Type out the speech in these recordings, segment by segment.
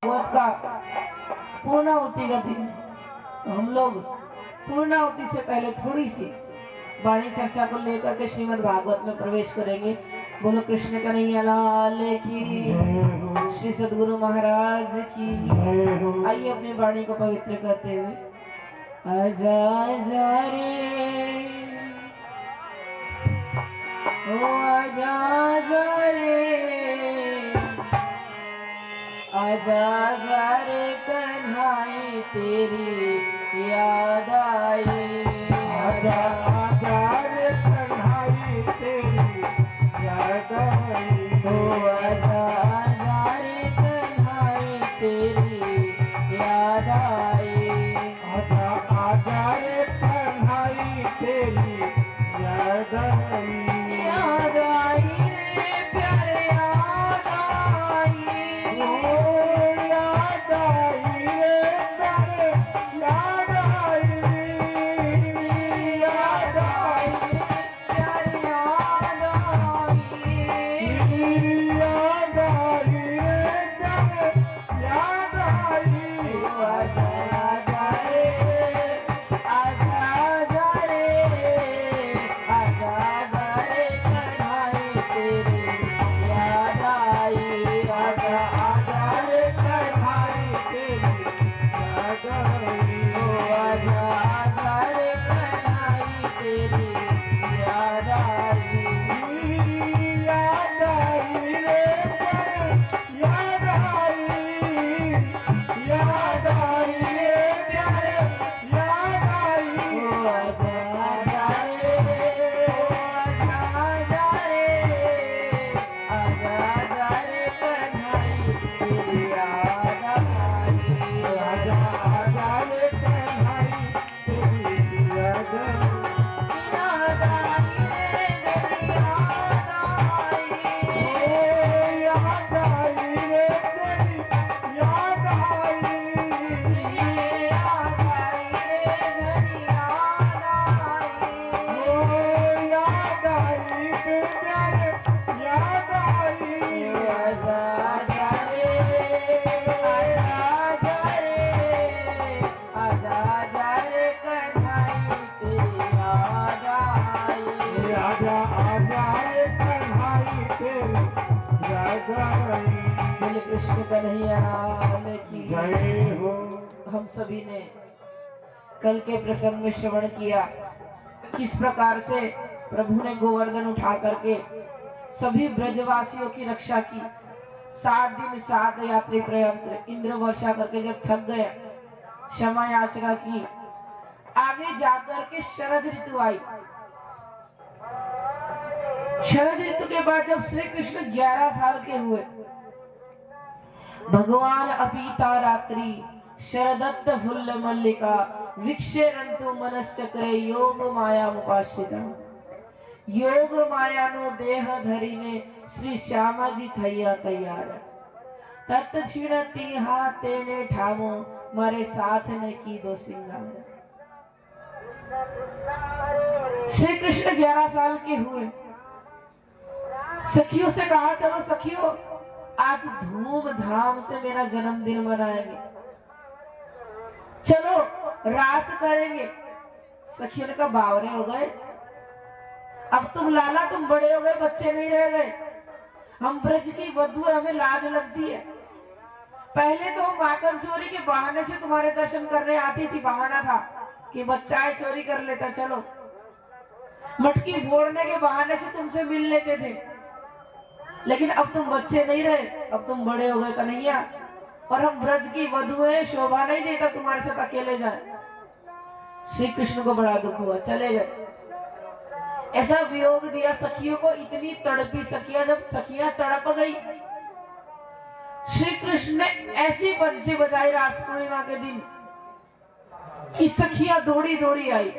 भागवत का पूर्णाहुति का दिन, तो हम लोग पूर्णाहुति से पहले थोड़ी सी वाणी चर्चा को लेकर के श्रीमद् भागवत में प्रवेश करेंगे। बोलो कृष्ण कन्हैया लाल की, श्री सद्गुरु महाराज की। आइए अपनी वाणी को पवित्र करते हुए आजा आजा रे, ओ आजा आजा रे, आजा आजा रे कन्हाई तेरी याद आई। आजा आजा रे कन्हाई तेरी याद आई। ओ आजा आजा रे कन्हाई तेरी याद आई। आजा आजा रे कन्हाई तेरी याद आई। याद आई रे प्यारे याद आई। ओ याद आई रे प्यारे याद आई। याद आई रे प्यारे याद आई। याद आई रे प्यारे याद आई। आजा आजा रे, आजा आजा रे, आजा आजा रे कन्हाई तेरी याद आई। आजा आजा रे कन्हाई तेरी याद आई। आजा आजा रे कन्हाई तेरी याद आई। याद आई रे प्यारे याद आई। याद आई रे प्यारे याद आई। आजा आजा रे, आजा आजा रे, आजा आजा रे कन्हाई तेरी याद आई। आजा आजा रे कन्हाई तेरी याद आई। याद आई रे तेरी याद आई। याद आई रे तेरी याद आई। याद आई रे तेरी याद आई। याद आई रे प्यारे याद आई। आजा आजा रे, आजा आजा रे, आजा आजा रे कन्हाई तेरी याद आई। आजा आजा रे कन्हाई तेरी याद आई। बोले कृष्ण कन्हैया लाल की जय हो। हम सभी ने कल के प्रसंग में श्रवण किया किस प्रकार से प्रभु ने गोवर्धन उठा करके सभी ब्रजवासियों की रक्षा की। 7 दिन 7 यात्री प्रयंत्र इंद्र वर्षा करके जब थक गए, क्षमा याचना की। आगे जाकर के शरद ऋतु आई। शरद ऋतु के बाद जब श्री कृष्ण 11 साल के हुए, भगवान अपीता रात्रि शरदत्त फुल्ल मल्लिका विक्षेरंतु मनश्चक्रे योग माया मुपाश्रिता। योग माया नो देह धरीने श्री श्यामा जी थैया तैयार। तत् क्षीण तीहा तेने ठामो मारे साथ ने की दो सिंगार। श्री कृष्ण 11 साल के हुए, सखियों से कहा चलो सखियों आज धूमधाम से मेरा जन्मदिन मनाएंगे, चलो रास करेंगे। सखियों ने कहा बावरे हो गए, अब तुम लाला तुम बड़े हो गए, बच्चे नहीं रह गए। हम ब्रज की वधू है, हमें लाज लगती है। पहले तो हम माखन चोरी के बहाने से तुम्हारे दर्शन करने आती थी, बहाना था कि बच्चा है चोरी कर लेता, चलो। मटकी फोड़ने के बहाने से तुमसे मिल लेते थे, लेकिन अब तुम बच्चे नहीं रहे, अब तुम बड़े हो गए कन्हैया, और हम ब्रज की वधू हैं, शोभा नहीं देता तुम्हारे साथ अकेले जाए। श्री कृष्ण को बड़ा दुख हुआ, चले गए। ऐसा वियोग दिया सखियों को, इतनी तड़पी सखियां, जब सखियां तड़प गई, श्री कृष्ण ने ऐसी बंसी बजाई रास पूर्णिमा के दिन कि सखियां दौड़ी दौड़ी आई।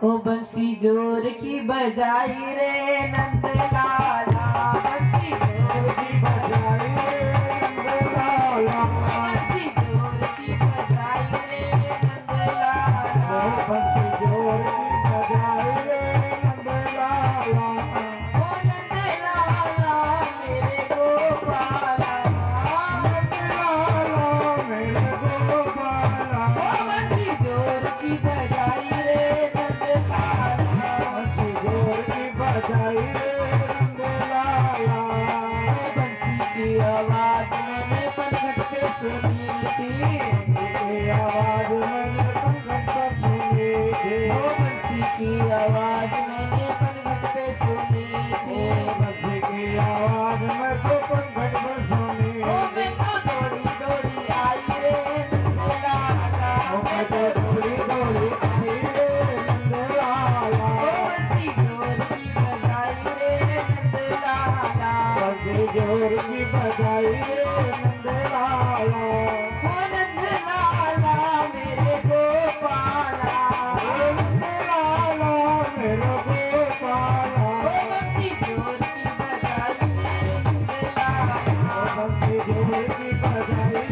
ओ बंसी जोर की बजाई रे नंद लाला, बंसी जोर की बजाई रे नंद लाला। बंसी जोर की बजाई रे नंद लाला। बंसी जोर की बजाई रे नंद लाला। ओ नंद लाला मेरे गोपाला। नंद लाला हो नंद लाला मेरे गोपाला, नंद लाला मेरा गोपाला हो बंसी जोर की बजाई नंद लाला। बंसी जोर की बजाई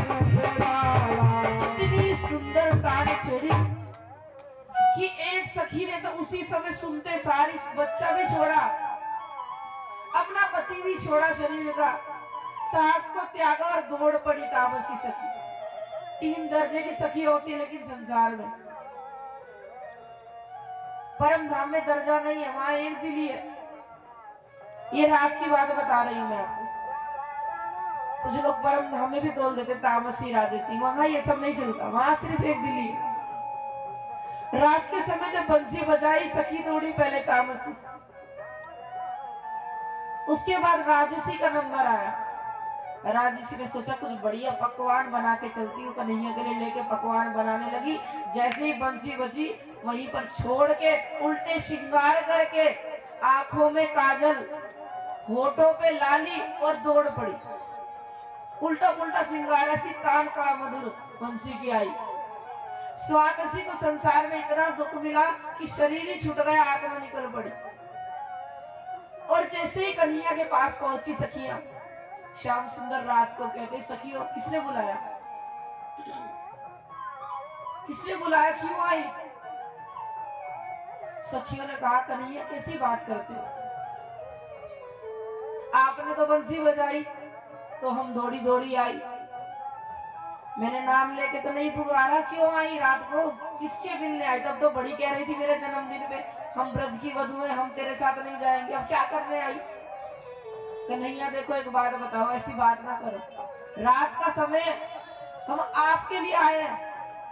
नंद लाला इतनी सुंदर तान छेड़ी कि एक सखी ने तो उसी समय सुनते सारी बच्चा भी छोड़ा, अपना पति भी छोड़ा शरीर का, सास को त्यागा और दौड़ पड़ी तामसी सखी। 3 दर्जे की सखी होती है लेकिन संसार में, परम धाम में दर्जा नहीं है, वहां एक दिली है। ये रास की बात बता रही हूं मैं आपको। कुछ लोग परम धाम में भी तोल देते तामसी राजसी, वहां ये सब नहीं चलता, वहां सिर्फ एक दिली है। रास के समय जब बंसी बजाई सखी दौड़ी पहले तामसी, उसके बाद राजसी का नंबर आया। राजसी ने सोचा कुछ बढ़िया पकवान बना के चलती हूँ, कन्हैया के लिए लेके पकवान बनाने लगी। जैसे ही बंसी बजी वहीं पर छोड़ के उल्टे श्रृंगार करके, आंखों में काजल, होठों पे लाली और दौड़ पड़ी। उल्टा पुल्टा श्रृंगार, ऐसी तान का मधुर बंसी की आई। स्वातसी को संसार में इतना दुख मिला कि शरीर ही छूट गया, आत्मा निकल पड़ी। और जैसे ही कन्हैया के पास पहुंची सखियां, श्याम सुंदर रात को कहते, सखियों किसने बुलाया, किसने बुलाया, क्यों आई? सखियों ने कहा, कन्हैया कैसी बात करते हो, आपने तो बंसी बजाई तो हम दौड़ी दौड़ी आई, मैंने नाम लेके तो नहीं पुकारा, क्यों आई रात को, किसके मिलने आई? तब तो बड़ी कह रही थी मेरे जन्मदिन पे हम ब्रज की वधू हैं, हम तेरे साथ नहीं जाएंगे, अब क्या करने आई? कन्हैया देखो एक बात बताओ, ऐसी बात ना करो, रात का समय हम आपके लिए आए हैं।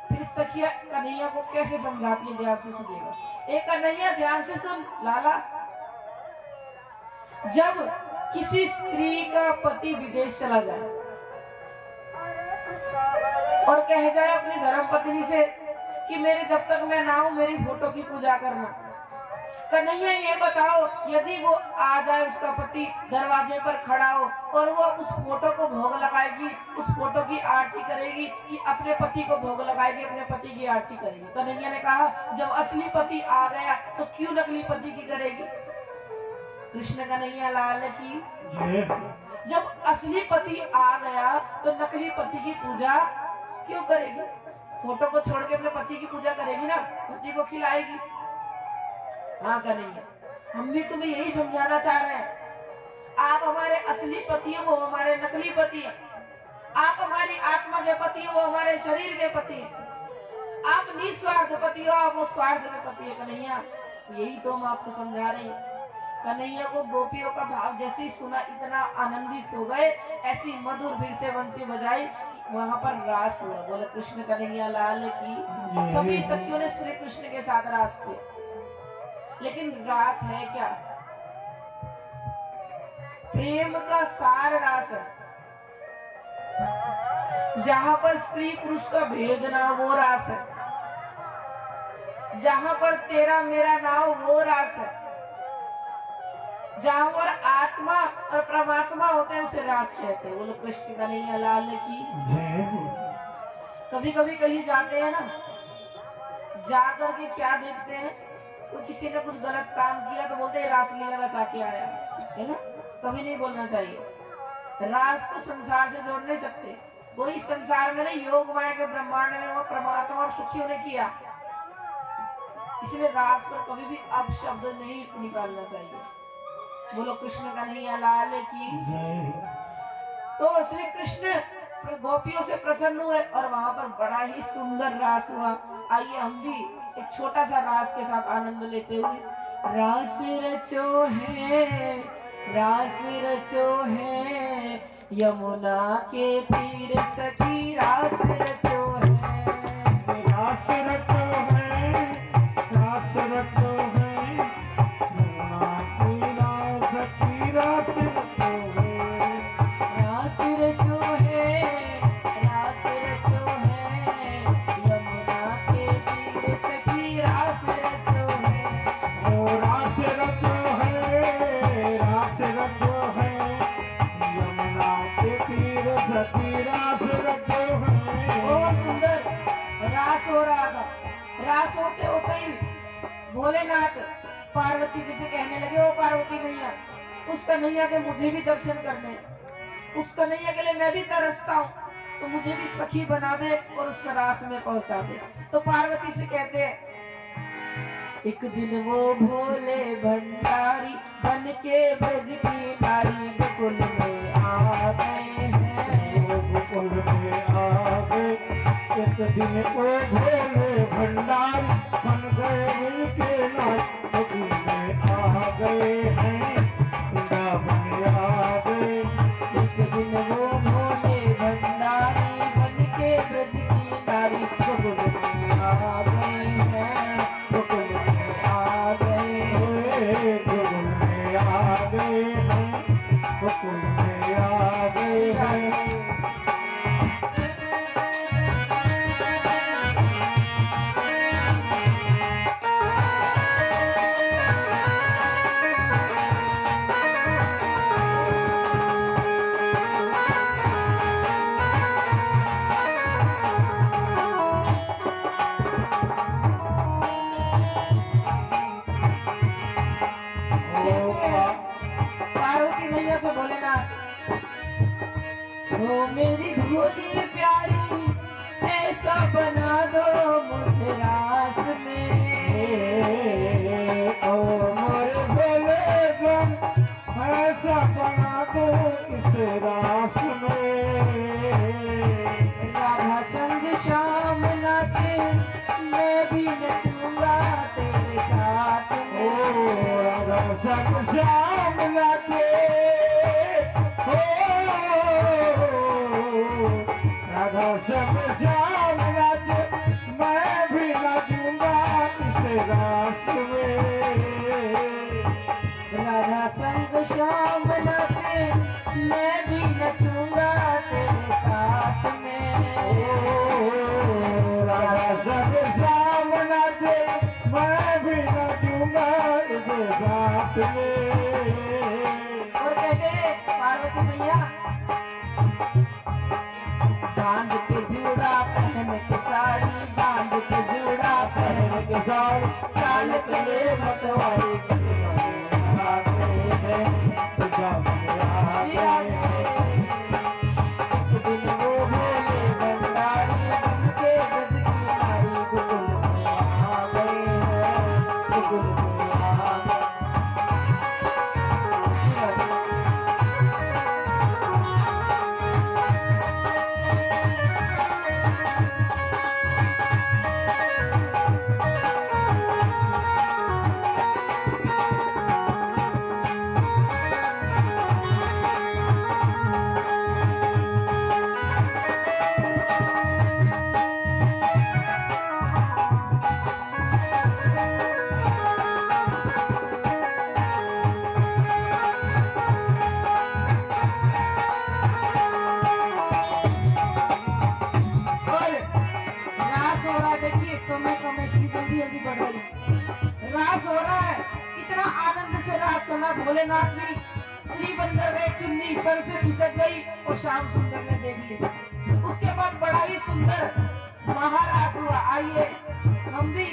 फिर सखिया कन्हैया को कैसे समझाती है, ध्यान से सुनिएगा। एक कन्हैया ध्यान से सुन लाला, जब किसी स्त्री का पति विदेश चला जाए और कह जाए अपनी धर्म पत्नी से कि मेरे जब तक मैं ना हूं मेरी फोटो की पूजा करना, कन्हैया ये बताओ, यदि वो आ जाए, उसका पति दरवाजे पर खड़ा हो और वो उस फोटो को भोग लगाएगी, उस फोटो की आरती करेगी कि अपने पति को भोग लगाएगी, अपने पति की आरती करेगी? कन्हैया ने कहा, जब असली पति आ गया तो क्यों नकली पति की करेगी? कृष्ण कन्हैया लाल की, जब असली पति आ गया तो नकली पति की पूजा क्यों करेगी? फोटो को छोड़ के अपने पति की पूजा करेगी ना, पति को खिलाएगी। हाँ कन्हैया, हम भी तुम्हें यही समझाना चाह रहे हैं, आप हमारे असली पति हो, वो हमारे नकली पति है, आप हमारी आत्मा के पति हो, वो हमारे शरीर के पति है, आप निस्वार्थ पति हो, वो स्वार्थ के पति है। कन्हैया यही तो हम आपको समझा रहे हैं। कन्हैया को गोपियों का भाव जैसे ही सुना इतना आनंदित हो गए, ऐसी मधुर फिर से बंसी बजाई, वहां पर रास हुआ। बोले कृष्ण कन्हैया लाल की। सभी सखियों ने श्री कृष्ण के साथ रास किया, लेकिन रास है क्या? प्रेम का सार रास है। जहां पर स्त्री पुरुष का भेद ना हो वो रास है, जहां पर तेरा मेरा ना हो वो रास है, जहां पर आत्मा और परमात्मा होते हैं उसे रास कहते हैं। बोलो कृष्ण कन्हैया लाल की। कभी कभी कहीं जाते हैं ना, जाकर के क्या देखते हैं, तो किसी ने कुछ गलत काम किया तो बोलते हैं रासलीला रचा के आया है ना, कभी नहीं बोलना चाहिए। रास को संसार से जोड़ नहीं सकते, वो इस संसार में नहीं, योग माया के ब्रह्मांड में वो परमात्मा और सखियों ने किया, इसलिए रास पर कभी भी अपशब्द नहीं निकालना चाहिए। बोलो कृष्ण कन्हैया लाल की। तो श्री कृष्ण गोपियों से प्रसन्न हुए और वहां पर बड़ा ही सुंदर रास हुआ। आइए हम भी एक छोटा सा रास के साथ आनंद लेते हुए। रास रचो है, रास रचो है, यमुना के तीर सखी रास रचो है, रास रचो है, रास रचो है, यमुना की सखी रास रचो है, रास रचो है, रास रचो है, यमुना के तीर सखी रास रचो है, ओ रास रचो है, रास रचो है, यमुना के तीर सखी रास रास होते होते ही भोलेनाथ पार्वती जी से कहने लगे, ओ पार्वती मैया, उस कन्हैया के मुझे भी दर्शन करने हैं। उस कन्हैया के लिए मैं भी तरसता हूँ, तो मुझे भी सखी बना दे और उस रास में पहुंचा दे। तो पार्वती से कहते हैं, एक दिन वो भोले भंडारी बन के ब्रज की नारी गोकुल में आ गए हैं। गोकुल में आ गए, एक दिन वो भोले भंडारी बन गए उनके नाम, गोकुल में आ गए हैं, वृंदावन में आ गए। एक दिन वो भोले भंडारी बन के ब्रज की नारी गोकुल में आ गए हैं, गोकुल में आ गए हैं। गोकुल में आ गए हैं, गोकुल में आ गए हैं। पार्वती मैया से भोलेनाथ, ओ मेरी भोली प्यारी ऐसा बना दो मुझे रास में। ओ मोरे भोले बम ऐसा बना दो इस रास में। राधा संग श्याम नाचे, मैं भी नचूंगा तेरे साथ ओ में। राधा संग श्याम नाचे, ओ राधा संग श्याम नाचे, मैं भी नाचूंगा इस रास में। राधा संग श्याम नाचे, मैं भी नचूंगा तेरे साथ में। ओ राधा संग श्याम नाचे, मैं भी नाचूंगा इस साथ में। और कहते पार्वती मैया, बांध के जूड़ा पहन के साड़ी, बांध के जूड़ा पहन के साड़ी, चाल चले मतवारी की आ गए हैं, श्री राधे। एक दिन वो भोले भंडारी बन के ब्रज की नारी गोकुल में आ गए हैं, गोकुल में आ गए। श्री राधे। समय कम है इसलिए जल्दी जल्दी बढ़ रही है। रास हो रहा है, इतना आनंद से रास चला, भोलेनाथ भी स्त्री बनकर गए, चुन्नी सर से खिसक गई और श्याम सुंदर ने देख ली। उसके बाद बड़ा ही सुंदर महारास हुआ। आइए हम भी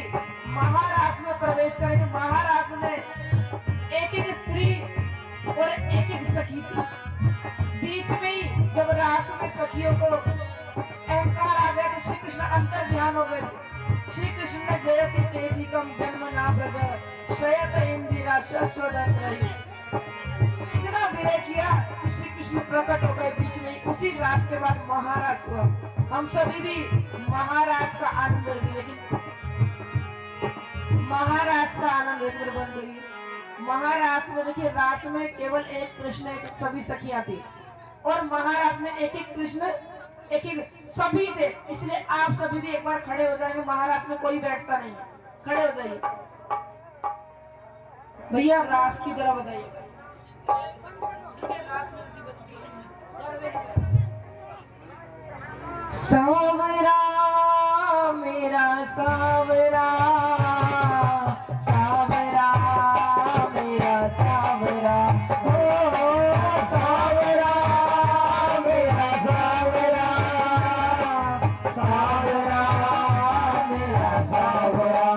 महारास में प्रवेश करेंगे। महारास में एक एक स्त्री और एक एक सखी थी। बीच में ही जब रास में सखियों को अहंकार आ गया तो श्री कृष्ण अंतर ध्यान हो गए थे। श्री कृष्ण ने जयति तेजिकम जन्म ना ब्रज श्रेयत इंदिरा शश्वदत रही, इतना विनय किया कि श्री कृष्ण प्रकट हो गए बीच में। उसी रास के बाद महारास हुआ। हम सभी भी महारास का आनंद लेंगे, लेकिन महारास का आनंद एक बार बंद करिए। महारास में देखिए, रास में केवल एक कृष्ण एक सभी सखियां थी, और महारास में एक एक कृष्ण एक एक सभी थे। इसलिए आप सभी भी एक बार खड़े हो जाएंगे। महारास में कोई बैठता नहीं है, खड़े हो जाइए भैया, रास की तरह बजाइएगा। सावरा मेरा सावरा, सावरा मेरा सावरा, ओ सावरा मेरा सावरा, सावरा मेरा सावरा।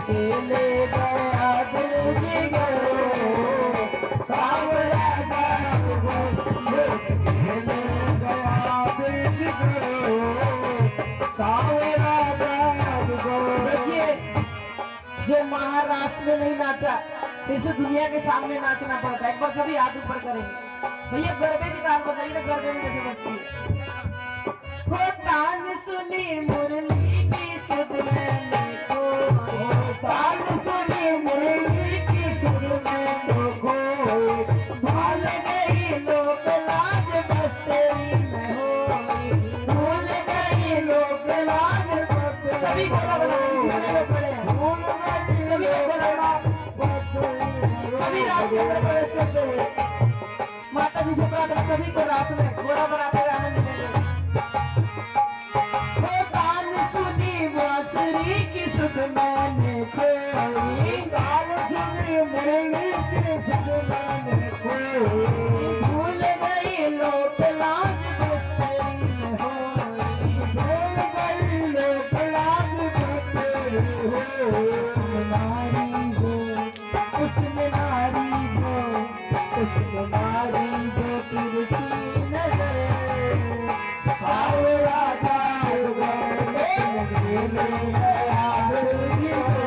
के ले गया दिल जिगर सावरा जादूगर लूट के ले गया दिल जिगर सावरा जादूगर। देखिए जो महाराष्ट्र में नहीं नाचा फिर से दुनिया के सामने नाचना पड़ता है। एक बार सभी हाथ ऊपर करेंगे भैया, गरबे की ताल बजाइए ना, गरबे में जैसे बजती है। हो तान सुनी मुरली की सुध मैंने खोई, तान सुनी मुरली की सुध मैंने खोई, भूल गई लोक लाज बस तेरी मैं होई, भूल गई लोक लाज बस। सभी गोला बना खड़े हैं, सभी गोला सभी रास के अंदर प्रवेश करते हुए माता जी से प्रार्थना, सभी को रास में घोड़ा बनाते हुए आनंद लेंगे। वो तान सुनी बांसुरी की सुध मैंने खोई, तान सुनी मुरली की सुध मैंने खोई, भूल गई लोक लाज बस तेरी मैं होई, भूल गई लोक लाज बस तेरी होई। उसने नारी जो तिरछी नजर सावरा जादूगर ले गया दिल जिगर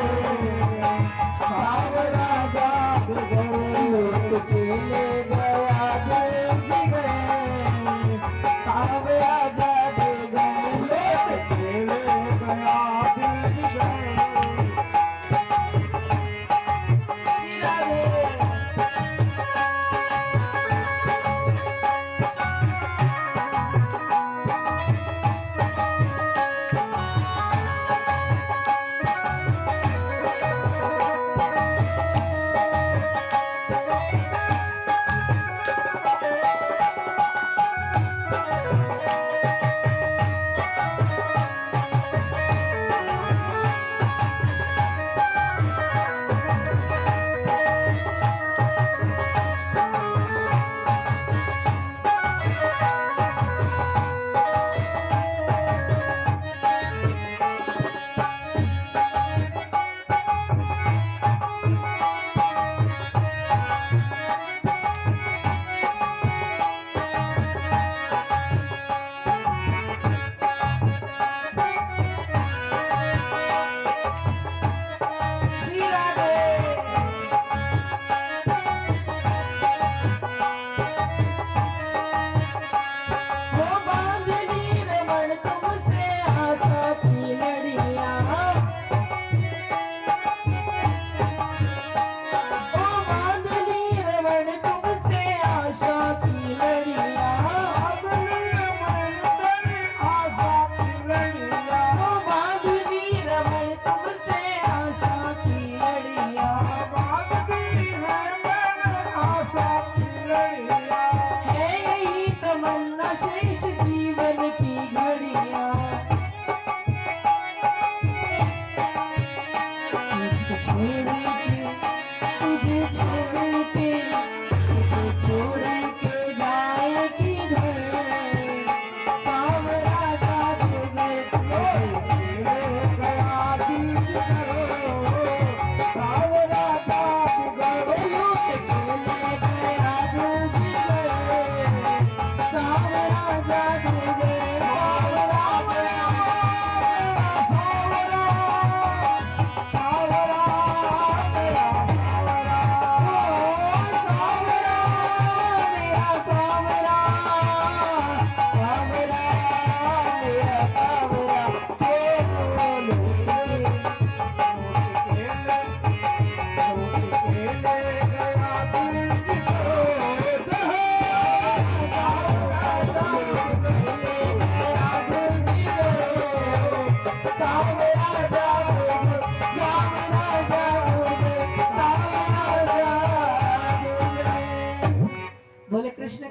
सावरा जादूगर लूट के ले गया दिल जिगर सावरा जादूगर लूट के ले गया दिल जिगर।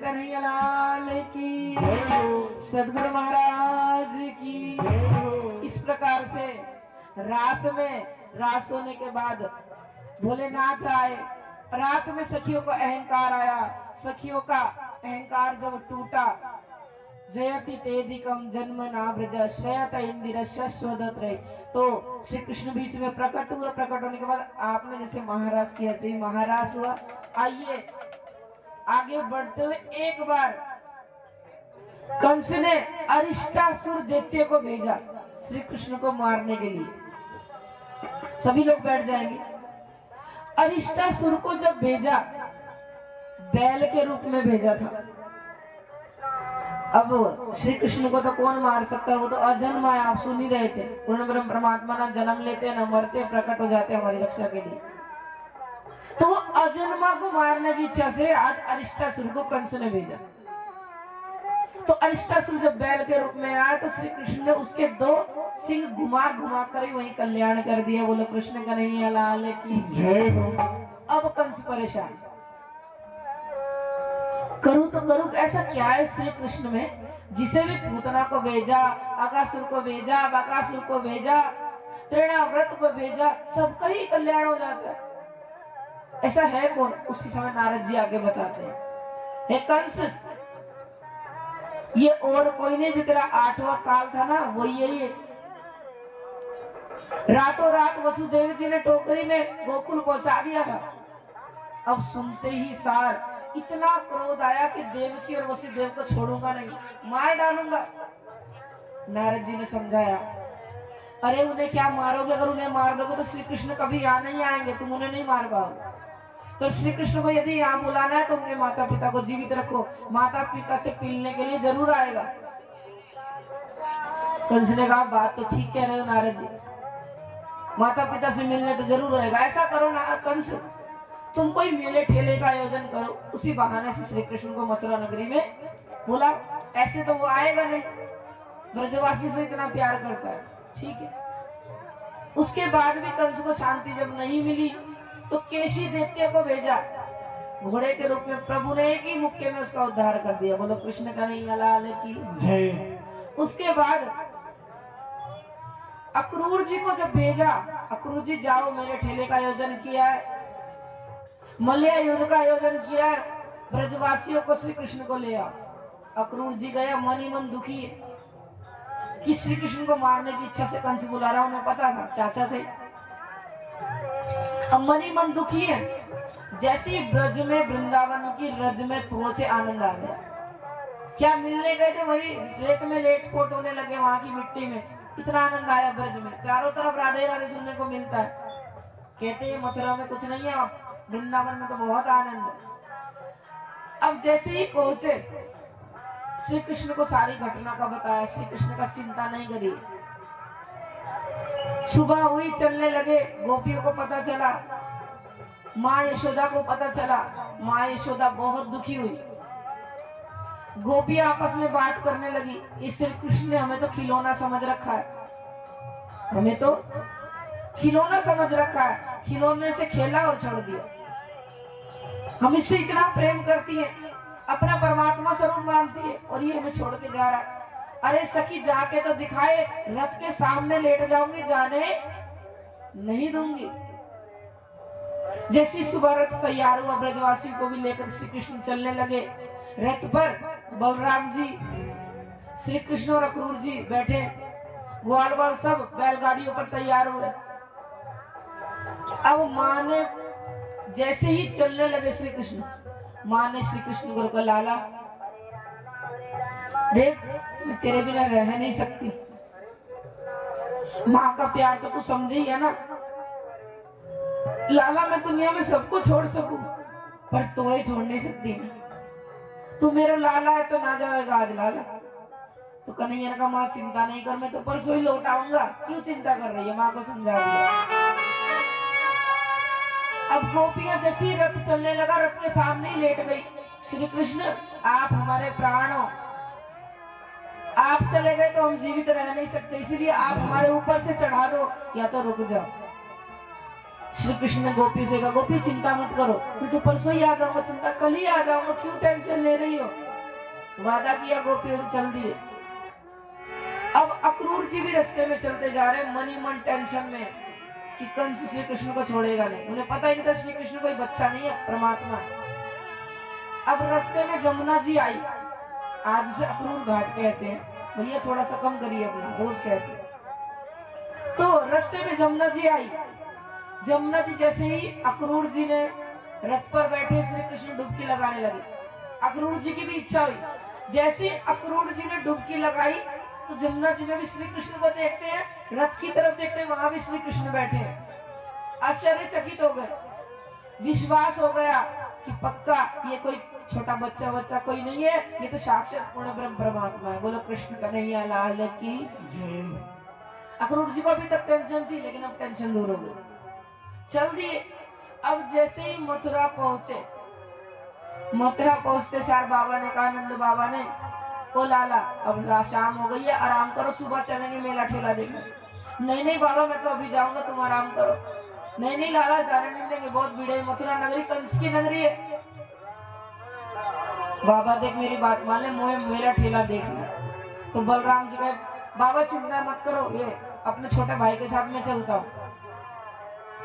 कन्हैया लाल की, सदगुरु महाराज की। इस प्रकार से रास में रास होने के बाद भोलेनाथ आए। रास में सखियों को अहंकार आया। सखियों का अहंकार जब टूटा जयति तेदिकम जन्म नाब्रज श्रेयत इंदिर शश्वदत्रे। तो श्री कृष्ण बीच में प्रकट हुआ। प्रकट होने के बाद आपने जैसे महाराज किया ऐसे ही महाराज हुआ। आइए आगे बढ़ते हुए एक बार कंस ने अरिष्टासुर दैत्य को भेजा श्री कृष्ण को मारने के लिए। सभी लोग बैठ जाएंगे। अरिष्टासुर को जब भेजा, बैल के रूप में भेजा था। अब श्री कृष्ण को तो कौन मार सकता है, वो तो अजन्मा है। आप सुन ही रहे थे, पूर्ण ब्रह्म परमात्मा ना जन्म लेते ना मरते, प्रकट हो जाते हमारी रक्षा के लिए। तो वो अजन्मा को मारने की इच्छा से आज अरिष्टासुर को कंस ने भेजा। तो अरिष्टासुर जब बैल के रूप में आया तो श्री कृष्ण ने उसके 2 सिंह घुमा घुमा कर ही वही कल्याण कर दिया। बोलो कृष्ण कन्हैया लाल की जय हो। अब कंस परेशान, करूं तो करूं ऐसा क्या है श्री कृष्ण में, जिसे भी पूतना को भेजा, अगासुर को भेजा, बकासुर को भेजा, तृणाव्रत को भेजा, सबका ही कल्याण हो जाता है। ऐसा है कौन? उसी समय नारद जी आगे बताते हैं, हे कंस, ये और कोई नहीं, जो तेरा 8वां काल था ना, वो यही है। रातों रात वसुदेव जी ने टोकरी में गोकुल पहुंचा दिया था। अब सुनते ही सार इतना क्रोध आया कि देवकी और वसुदेव को छोड़ूंगा नहीं, मार डालूंगा। नारद जी ने समझाया, अरे उन्हें क्या मारोगे? अगर उन्हें मार दोगे तो श्री कृष्ण कभी यहाँ नहीं आएंगे, तुम उन्हें नहीं मार पाओगे। तो श्री कृष्ण को यदि यहाँ बुलाना है तो उनके माता पिता को जीवित रखो, माता पिता से मिलने के लिए जरूर आएगा। कंस ने कहा, बात तो ठीक कह रहे हो नारद जी, माता पिता से मिलने तो जरूर आएगा। ऐसा करो ना कंस, तुम कोई मेले ठेले का आयोजन करो, उसी बहाने से श्री कृष्ण को मथुरा नगरी में बुलाओ। ऐसे तो वो आएगा नहीं, ब्रजवासी से इतना प्यार करता है। ठीक है। उसके बाद भी कंस को शांति जब नहीं मिली तो केशी दैत्य को भेजा घोड़े के रूप में। प्रभु ने एक ही मुक्के में उसका उद्धार कर दिया। बोलो कृष्ण कन्हैया लाल की जय। उसके बाद अक्रूर जी को जब भेजा, अक्रूर जी जाओ, मेरे ठेले का आयोजन किया है, मल्ल युद्ध का आयोजन किया है, ब्रजवासियों को श्री कृष्ण को ले आओ। अक्रूर जी गया, मन ही मन दुखी है कि श्री कृष्ण को मारने की इच्छा से कंस बुला रहा। उन्हें पता था, चाचा थे। अब मन ही मन दुखी है। जैसे ही ब्रज में, वृंदावन की रज में पहुंचे, आनंद आ गया। क्या मिलने गए थे, वही रेत में लेट पोट होने लगे, वहां की मिट्टी में। इतना आनंद आया ब्रज में, चारों तरफ राधे राधे सुनने को मिलता है। कहते हैं मथुरा में कुछ नहीं है, वृंदावन में तो बहुत आनंद है। अब जैसे ही पहुंचे, श्री कृष्ण को सारी घटना का बताया। श्री कृष्ण का चिंता नहीं करी। सुबह हुई, चलने लगे, गोपियों को पता चला, माँ यशोदा को पता चला। माँ यशोदा बहुत दुखी हुई। गोपियां आपस में बात करने लगी, इस श्री कृष्ण ने हमें तो खिलौना समझ रखा है, हमें तो खिलौना समझ रखा है, खिलौने से खेला और छोड़ दिया। हम इससे इतना प्रेम करती है, अपना परमात्मा स्वरूप मानती है, और ये हमें छोड़ के जा रहा है। अरे सखी, जाके तो दिखाए, रथ के सामने लेट जाऊंगी, जाने नहीं दूंगी। जैसी सुबह रथ तैयार हुआ, ब्रजवासी को भी लेकर श्री कृष्ण चलने लगे। रथ पर बलराम जी, श्री कृष्ण और अक्रूर जी बैठे, ग्वाल बाल सब बैलगाड़ियों पर तैयार हुए। अब माँ ने जैसे ही चलने लगे श्री कृष्ण, माँ ने श्री कृष्ण को कहा, लाला देख, मैं तेरे बिना रह नहीं सकती। माँ का प्यार तो तू समझे ही है ना लाला, मैं दुनिया में सबको छोड़ सकूं, पर तुम्हें छोड़ नहीं सकती मैं। तू मेरा लाला है तो ना जाएगा आज लाला। तो कन्हैया ने कहा, माँ चिंता नहीं कर, मैं तो परसों ही लौट आऊंगा, क्यों चिंता कर रही है? माँ को समझा दिया। अब गोपियां जैसे ही रथ चलने लगा, रथ के सामने ही लेट गई। श्री कृष्ण, आप हमारे प्राण हो, आप चले गए तो हम जीवित रह नहीं सकते, इसलिए आप हमारे ऊपर से चढ़ा दो या तो रुक जाओ। श्री कृष्ण ने गोपी से कहा, गोपी चिंता मत करो, मैं तो परसों ही आ जाऊंगा, चिंता कल ही आ जाऊंगा, क्यों टेंशन ले रही हो? वादा किया, गोपियों से चल दिए। अब अक्रूर जी भी रास्ते में चलते जा रहे, मन ही मन टेंशन में कि कंस श्री कृष्ण को छोड़ेगा नहीं। उन्हें पता ही नहीं था श्री कृष्ण कोई बच्चा नहीं है, परमात्मा है। अब रास्ते में जमुना जी आई, आज उसे अक्रूर घाट कहते हैं। भैया थोड़ा सा कम करिए अपना, रोज कहते हैं। तो रास्ते में जमुना जी आई। जमुना जी जैसे ही अक्रूर जी ने रथ पर बैठे श्री कृष्ण डुबकी लगाने लगे। अक्रूर जी की भी इच्छा हुई। जैसे ही अक्रूर जी ने डुबकी लगाई तो जमुना जी में भी श्री कृष्ण को देखते हैं, रथ की तरफ देखते हैं, वहां भी श्री कृष्ण बैठे हैं। आश्चर्यचकित हो गए, विश्वास हो गया कि पक्का ये कोई छोटा बच्चा बच्चा कोई नहीं है, ये तो साक्षात पूर्ण ब्रह्म परमात्मा है। बोलो कृष्ण कन्हैया लाल की। अक्रूर जी को अभी तक टेंशन थी, लेकिन अब टेंशन दूर हो गई। चल दिए। अब जैसे ही मथुरा पहुंचे, मथुरा पहुंचते सार बाबा ने कहा, नंद बाबा ने, ओ लाला अब शाम हो गई है, आराम करो, सुबह चलेंगे मेला ठेला देखने। नहीं नहीं बाबा मैं तो अभी जाऊंगा, तुम आराम करो। नहीं नहीं लाला जाने नहीं देंगे, बहुत भीड़ है, मथुरा नगरी कंस की नगरी है। बाबा देख मेरी बात मान ले, मोहे मेला ठेला देखना। तो बलराम जी कहे, बाबा चिंता मत करो, ये अपने छोटे भाई के साथ मैं चलता हूँ।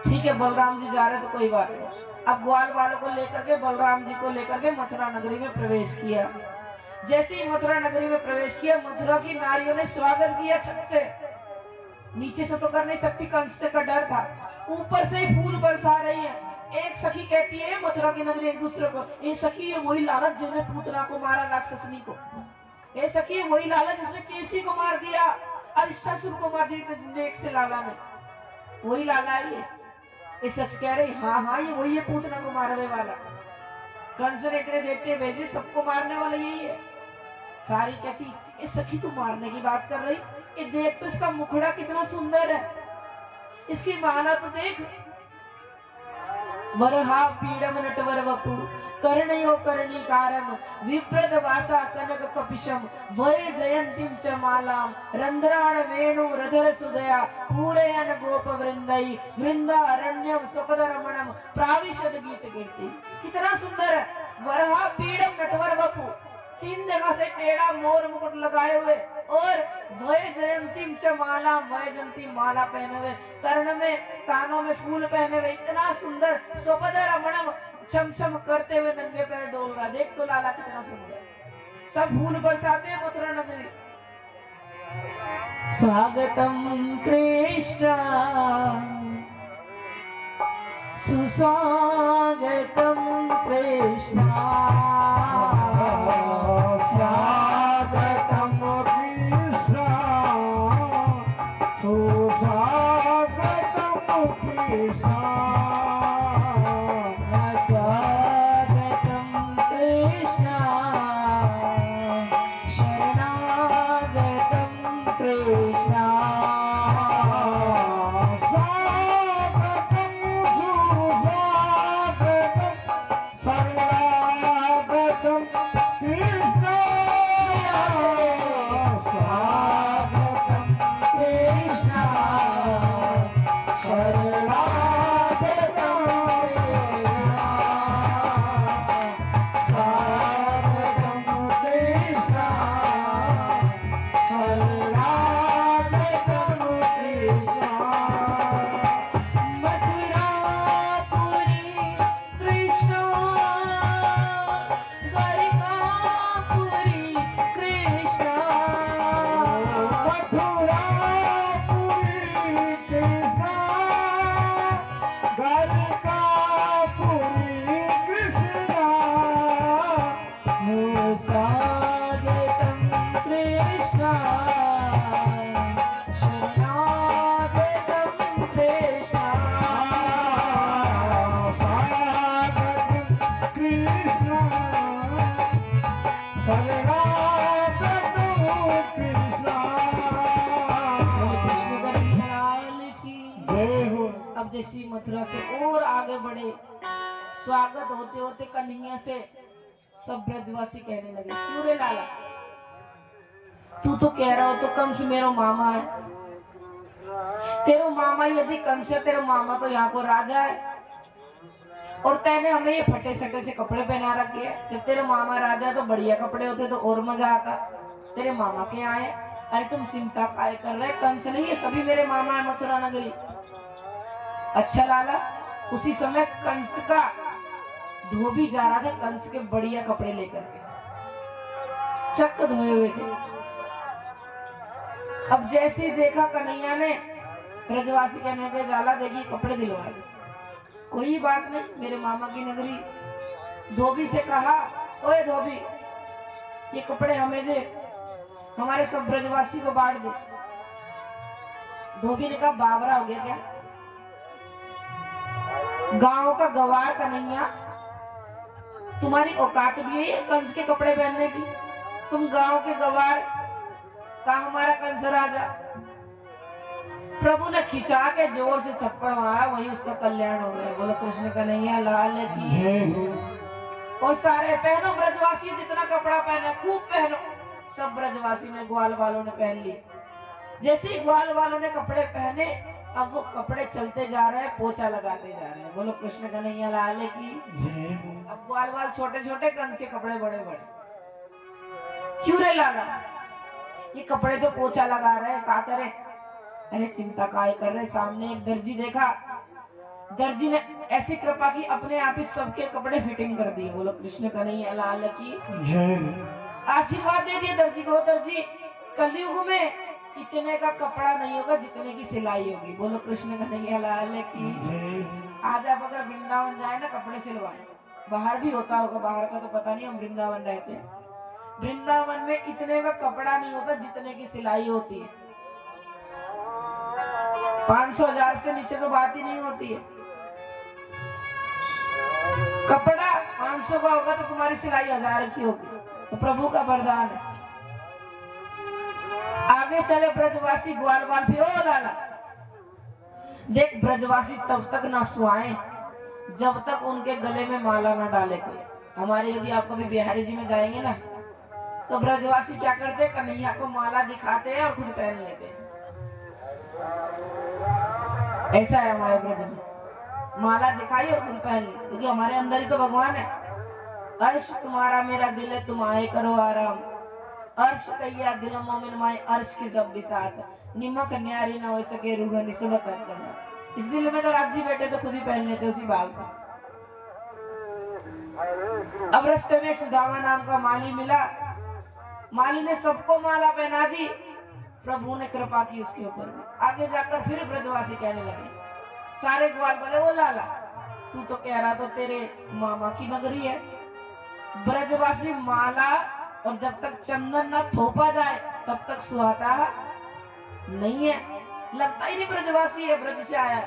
ठीक है, बलराम जी जा रहे तो कोई बात नहीं। अब ग्वाल वालों को लेकर के, बलराम जी को लेकर के मथुरा नगरी में प्रवेश किया। जैसे ही मथुरा नगरी में प्रवेश किया, मथुरा की नारियों ने स्वागत किया छत से। नीचे से तो कर नहीं सकती, कंस से का डर था। ऊपर से ही फूल बरसा रही है। एक सखी कहती है मथुरा की नगरी एक दूसरे को, ये सखी है वही लालच जिसने पूतना को मारा, राक्षसनी को। ये सखी है वही लालच जिसने केसी को मार दिया, अरिष्टासुर को मार दिया नेक से लाला ने। वही लाला है ये सच कह रही। हाँ हाँ ये वही है, पूतना को मारने वाला। कंस ने इतने देखते भेजे, सबको मारने वाला यही है। सारी कहती, ये सखी तू मारने की बात कर रही, ये देख तो इसका मुखड़ा कितना सुंदर है, इसकी माला तो देख। वरहा पीडम नटवर वपु कर्णयो कर्णिकारम विप्रद वासा कनक कपिशम वय जयंतीम च मालाम रंध्राण वेणु रधर सुदया पूरयन गोप वृंदई वृंदारण्यम स्वपद रमणम प्राविशद गीत कीर्ति। कितना सुंदर है। वरहा पीडम नटवर वपु, 3 जगह से टेढ़ा मोर मुकुट लगाए हुए, और वय जयंतीम च माला, वय जयंती माला पहने हुए, कर्ण में कानों में फूल पहने हुए, इतना सुंदर। स्वपद रमणम, चमचम करते हुए नंगे पैर डोल रहा। देख तो लाला कितना सुंदर। सब फूल बरसाते हैं मथुरा नगरी। स्वागतम कृष्ण सुस्वागतम कृष्ण स्वागतम कृष्ण सुस्वागतम कृष्ण स्वागतम कृष्ण शरणागतम कृष्ण अब जैसी मथुरा से और आगे बढ़े, स्वागत होते होते कन्हैया से सब ब्रजवासी कहने लगे, क्यों रे लाला, तू तो कह रहा हो तो कंस मेरो मामा है। तेरो मामा यदि कंस है, तेरा मामा तो यहाँ को राजा है, और तेने हमें ये फटे सटे से कपड़े पहना रखे हैं। जब तेरे मामा राजा तो बढ़िया कपड़े होते तो और मजा आता। तेरे मामा के आए, अरे तुम चिंता काय कर रहे, कंस नहीं ये सभी मेरे मामा है मथुरा नगरी। अच्छा लाला, उसी समय कंस का धोबी जा रहा था कंस के बढ़िया कपड़े लेकर के। चक धोए हुए थे। अब जैसे ही देखा कन्हैया ने, ब्रजवासी कहने के लाला देखिए कपड़े दिलवा दे। कोई बात नहीं, मेरे मामा की नगरी। धोबी से कहा, ओए धोबी, ये कपड़े हमें दे, हमारे सब ब्रजवासी को बांट दे। धोबी ने कहा बावरा हो गया क्या? गांव का गवार कन्हैया, तुम्हारी औकात भी है कंस के कपड़े पहनने की? तुम गांव के गवार का हमारा कंस राजा। प्रभु ने खिंचा के जोर से थप्पड़ मारा, वही उसका कल्याण हो गया। बोलो कृष्ण कन्हैया लाल की। और सारे पहनो ब्रजवासी, जितना कपड़ा पहना खूब पहनो। सब ब्रजवासी ने, ग्वाल वालों ने पहन लिए। जैसे ही ग्वाल वालों ने कपड़े पहने, अब वो कपड़े चलते जा रहे हैं, पोछा लगाते जा रहे हैं। बोलो कृष्ण कन्हैया लाल की। अब ग्वाल वाल छोटे छोटे, कंस के कपड़े बड़े बड़े। क्यों रे लाला, ये कपड़े तो पोछा लगा रहे हैं, क्या करे? अरे चिंता काय कर रहे? सामने एक दर्जी देखा, दर्जी ने ऐसी कृपा की, अपने आप ही सबके कपड़े फिटिंग कर दिए। बोलो कृष्ण कन्हैया लाल की। आशीर्वाद दे दिए दर्जी को, दर्जी कलयुग में इतने का कपड़ा नहीं होगा जितने की सिलाई होगी। बोलो कृष्ण कन्हैया लाल की। आज आप अगर वृंदावन जाए ना, कपड़े सिलवाए, बाहर भी होता होगा, बाहर का तो पता नहीं, हम वृंदावन रहते हैं। वृंदावन में इतने का कपड़ा नहीं होता जितने की सिलाई होती है। 500-1000 से नीचे तो बात ही नहीं होती है। कपड़ा 500 का होगा तो तुम्हारी सिलाई 1000 की होगी। तो प्रभु का वरदान है। आगे चले ब्रजवासी, ग्वाल वाल फिर, ओ लाला देख, ब्रजवासी तब तक ना सुआए जब तक उनके गले में माला ना डाले कोई। हमारे यदि आप कभी बिहारी जी में जाएंगे ना, तो ब्रजवासी क्या करते, कन्हैया को माला दिखाते हैं और खुद पहन लेते हैं। ऐसा है हमारे ब्रज में, माला दिखाई और खुद पहन ली, क्योंकि हमारे अंदर ही तो भगवान है। अर्श तुम्हारा मेरा दिल है, तुम आए करो आराम। अर्श कैया दिल मोमिन माए, अर्श की जब भी साथ निमक न्यारी ना हो सके रूह निस्बत कर। इस दिल में तो राजी बैठे तो खुद ही पहन लेते उसी भाव से। अब रास्ते में एक सुदामा नाम का माली मिला, माली ने सबको माला पहना दी। प्रभु ने कृपा की उसके ऊपर भी। आगे जाकर फिर ब्रजवासी कहने लगे, सारे ग्वाल बोले, वो लाला तू तो कह रहा था तेरे मामा की नगरी है। ब्रजवासी माला और जब तक चंदन न थोपा जाए तब तक सुहाता नहीं है, लगता ही नहीं ब्रजवासी है, ब्रज से आया।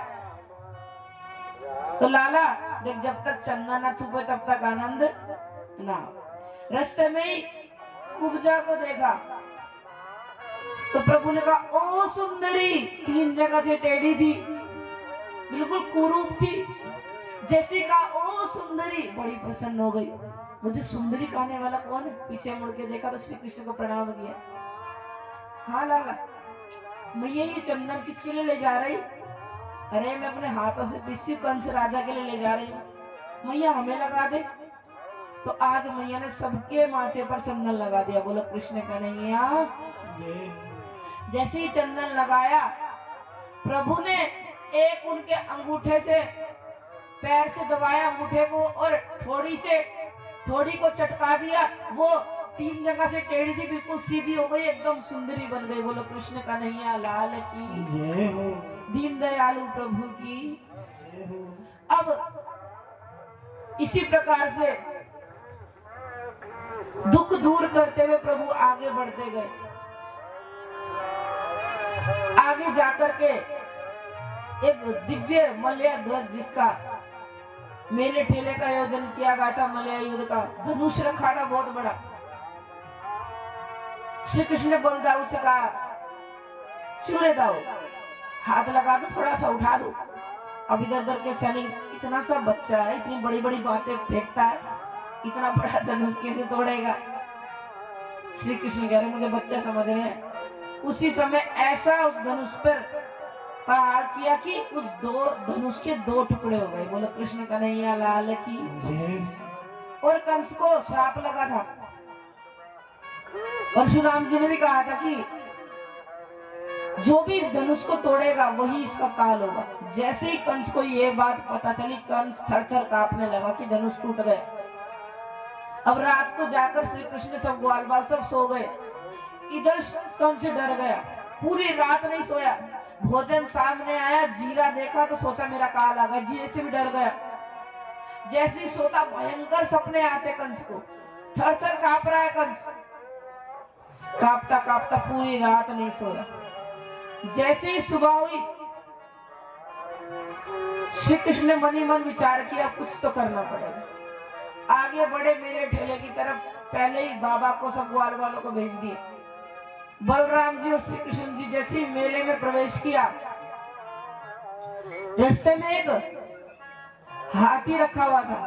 तो लाला देख, जब तक चंदन न थोपे तब तक आनंद ना। रास्ते में ही कुब्जा को देखा तो प्रभु ने कहा, ओ सुंदरी, 3 जगह से टेढ़ी थी, बिल्कुल कुरूप थी। जैसे कहा ओ सुंदरी, बड़ी प्रसन्न हो गई। मुझे सुंदरी कहने वाला कौन है? पीछे मुड़ के देखा तो श्री कृष्ण को प्रणाम किया। हाँ लाला, मैया ये चंदन किसके लिए ले जा रही? अरे मैं अपने हाथों से पीसती कंस राजा के लिए ले जा रही हूँ, मैया हमें लगा दे। तो आज मैया ने सबके माथे पर चंदन लगा दिया। बोलो कृष्ण कन्हैया। जैसे ही चंदन लगाया, प्रभु ने एक उनके अंगूठे से, पैर से दबाया अंगूठे को और थोड़ी को चटका दिया। वो 3 जगह से टेढ़ी थी, बिल्कुल सीधी हो गई, एकदम सुंदरी बन गई। बोलो कृष्ण कन्हैया लाल की, दीन दयालु प्रभु की। अब इसी प्रकार से दुख दूर करते हुए प्रभु आगे बढ़ते गए। आगे जाकर के एक दिव्य मलय ध्वज, जिसका मेले ठेले का आयोजन किया गया था, मलय युद्ध का धनुष रखा था बहुत बड़ा। श्री कृष्ण ने बलदाऊ से कहा, चूरे दाऊ हाथ लगा दो, थोड़ा सा उठा दो। अब इधर उधर के सैनिक, इतना सा बच्चा है, इतनी बड़ी बड़ी बातें फेंकता है, इतना बड़ा धनुष कैसे तोड़ेगा? श्री कृष्ण कह रहे, मुझे बच्चा समझ रहे हैं। उसी समय ऐसा उस धनुष पर प्रहार किया कि उस धनुष के 2 टुकड़े हो गए। बोलो कृष्ण कन्हैया लाल की। और कंस को श्राप लगा था, परशुराम जी ने भी कहा था कि जो भी इस धनुष को तोड़ेगा वही इसका काल होगा। जैसे ही कंस को ये बात पता चली, कंस थर थर कांपने लगा कि धनुष टूट गए। अब रात को जाकर श्री कृष्ण सब ग्वाल बाल सब सो गए। इधर कंस डर गया, पूरी रात नहीं सोया। भोजन सामने आया, जीरा देखा तो सोचा मेरा काल आ गया, जीरे से भी डर गया। जैसे ही सोता भयंकर सपने आते कंस को, थर थर कांप रहा है कंस, कांपता कांपता पूरी रात नहीं सोया। जैसे ही सुबह हुई, श्री कृष्ण ने मन ही मन विचार किया कुछ तो करना पड़ेगा। आगे बढ़े मेले ठेले की तरफ, पहले ही बाबा को सब ग्वाल वालों को भेज दिए। बलराम जी और श्री कृष्ण जी जैसे ही मेले में प्रवेश किया, रास्ते में एक हाथी रखा हुआ था।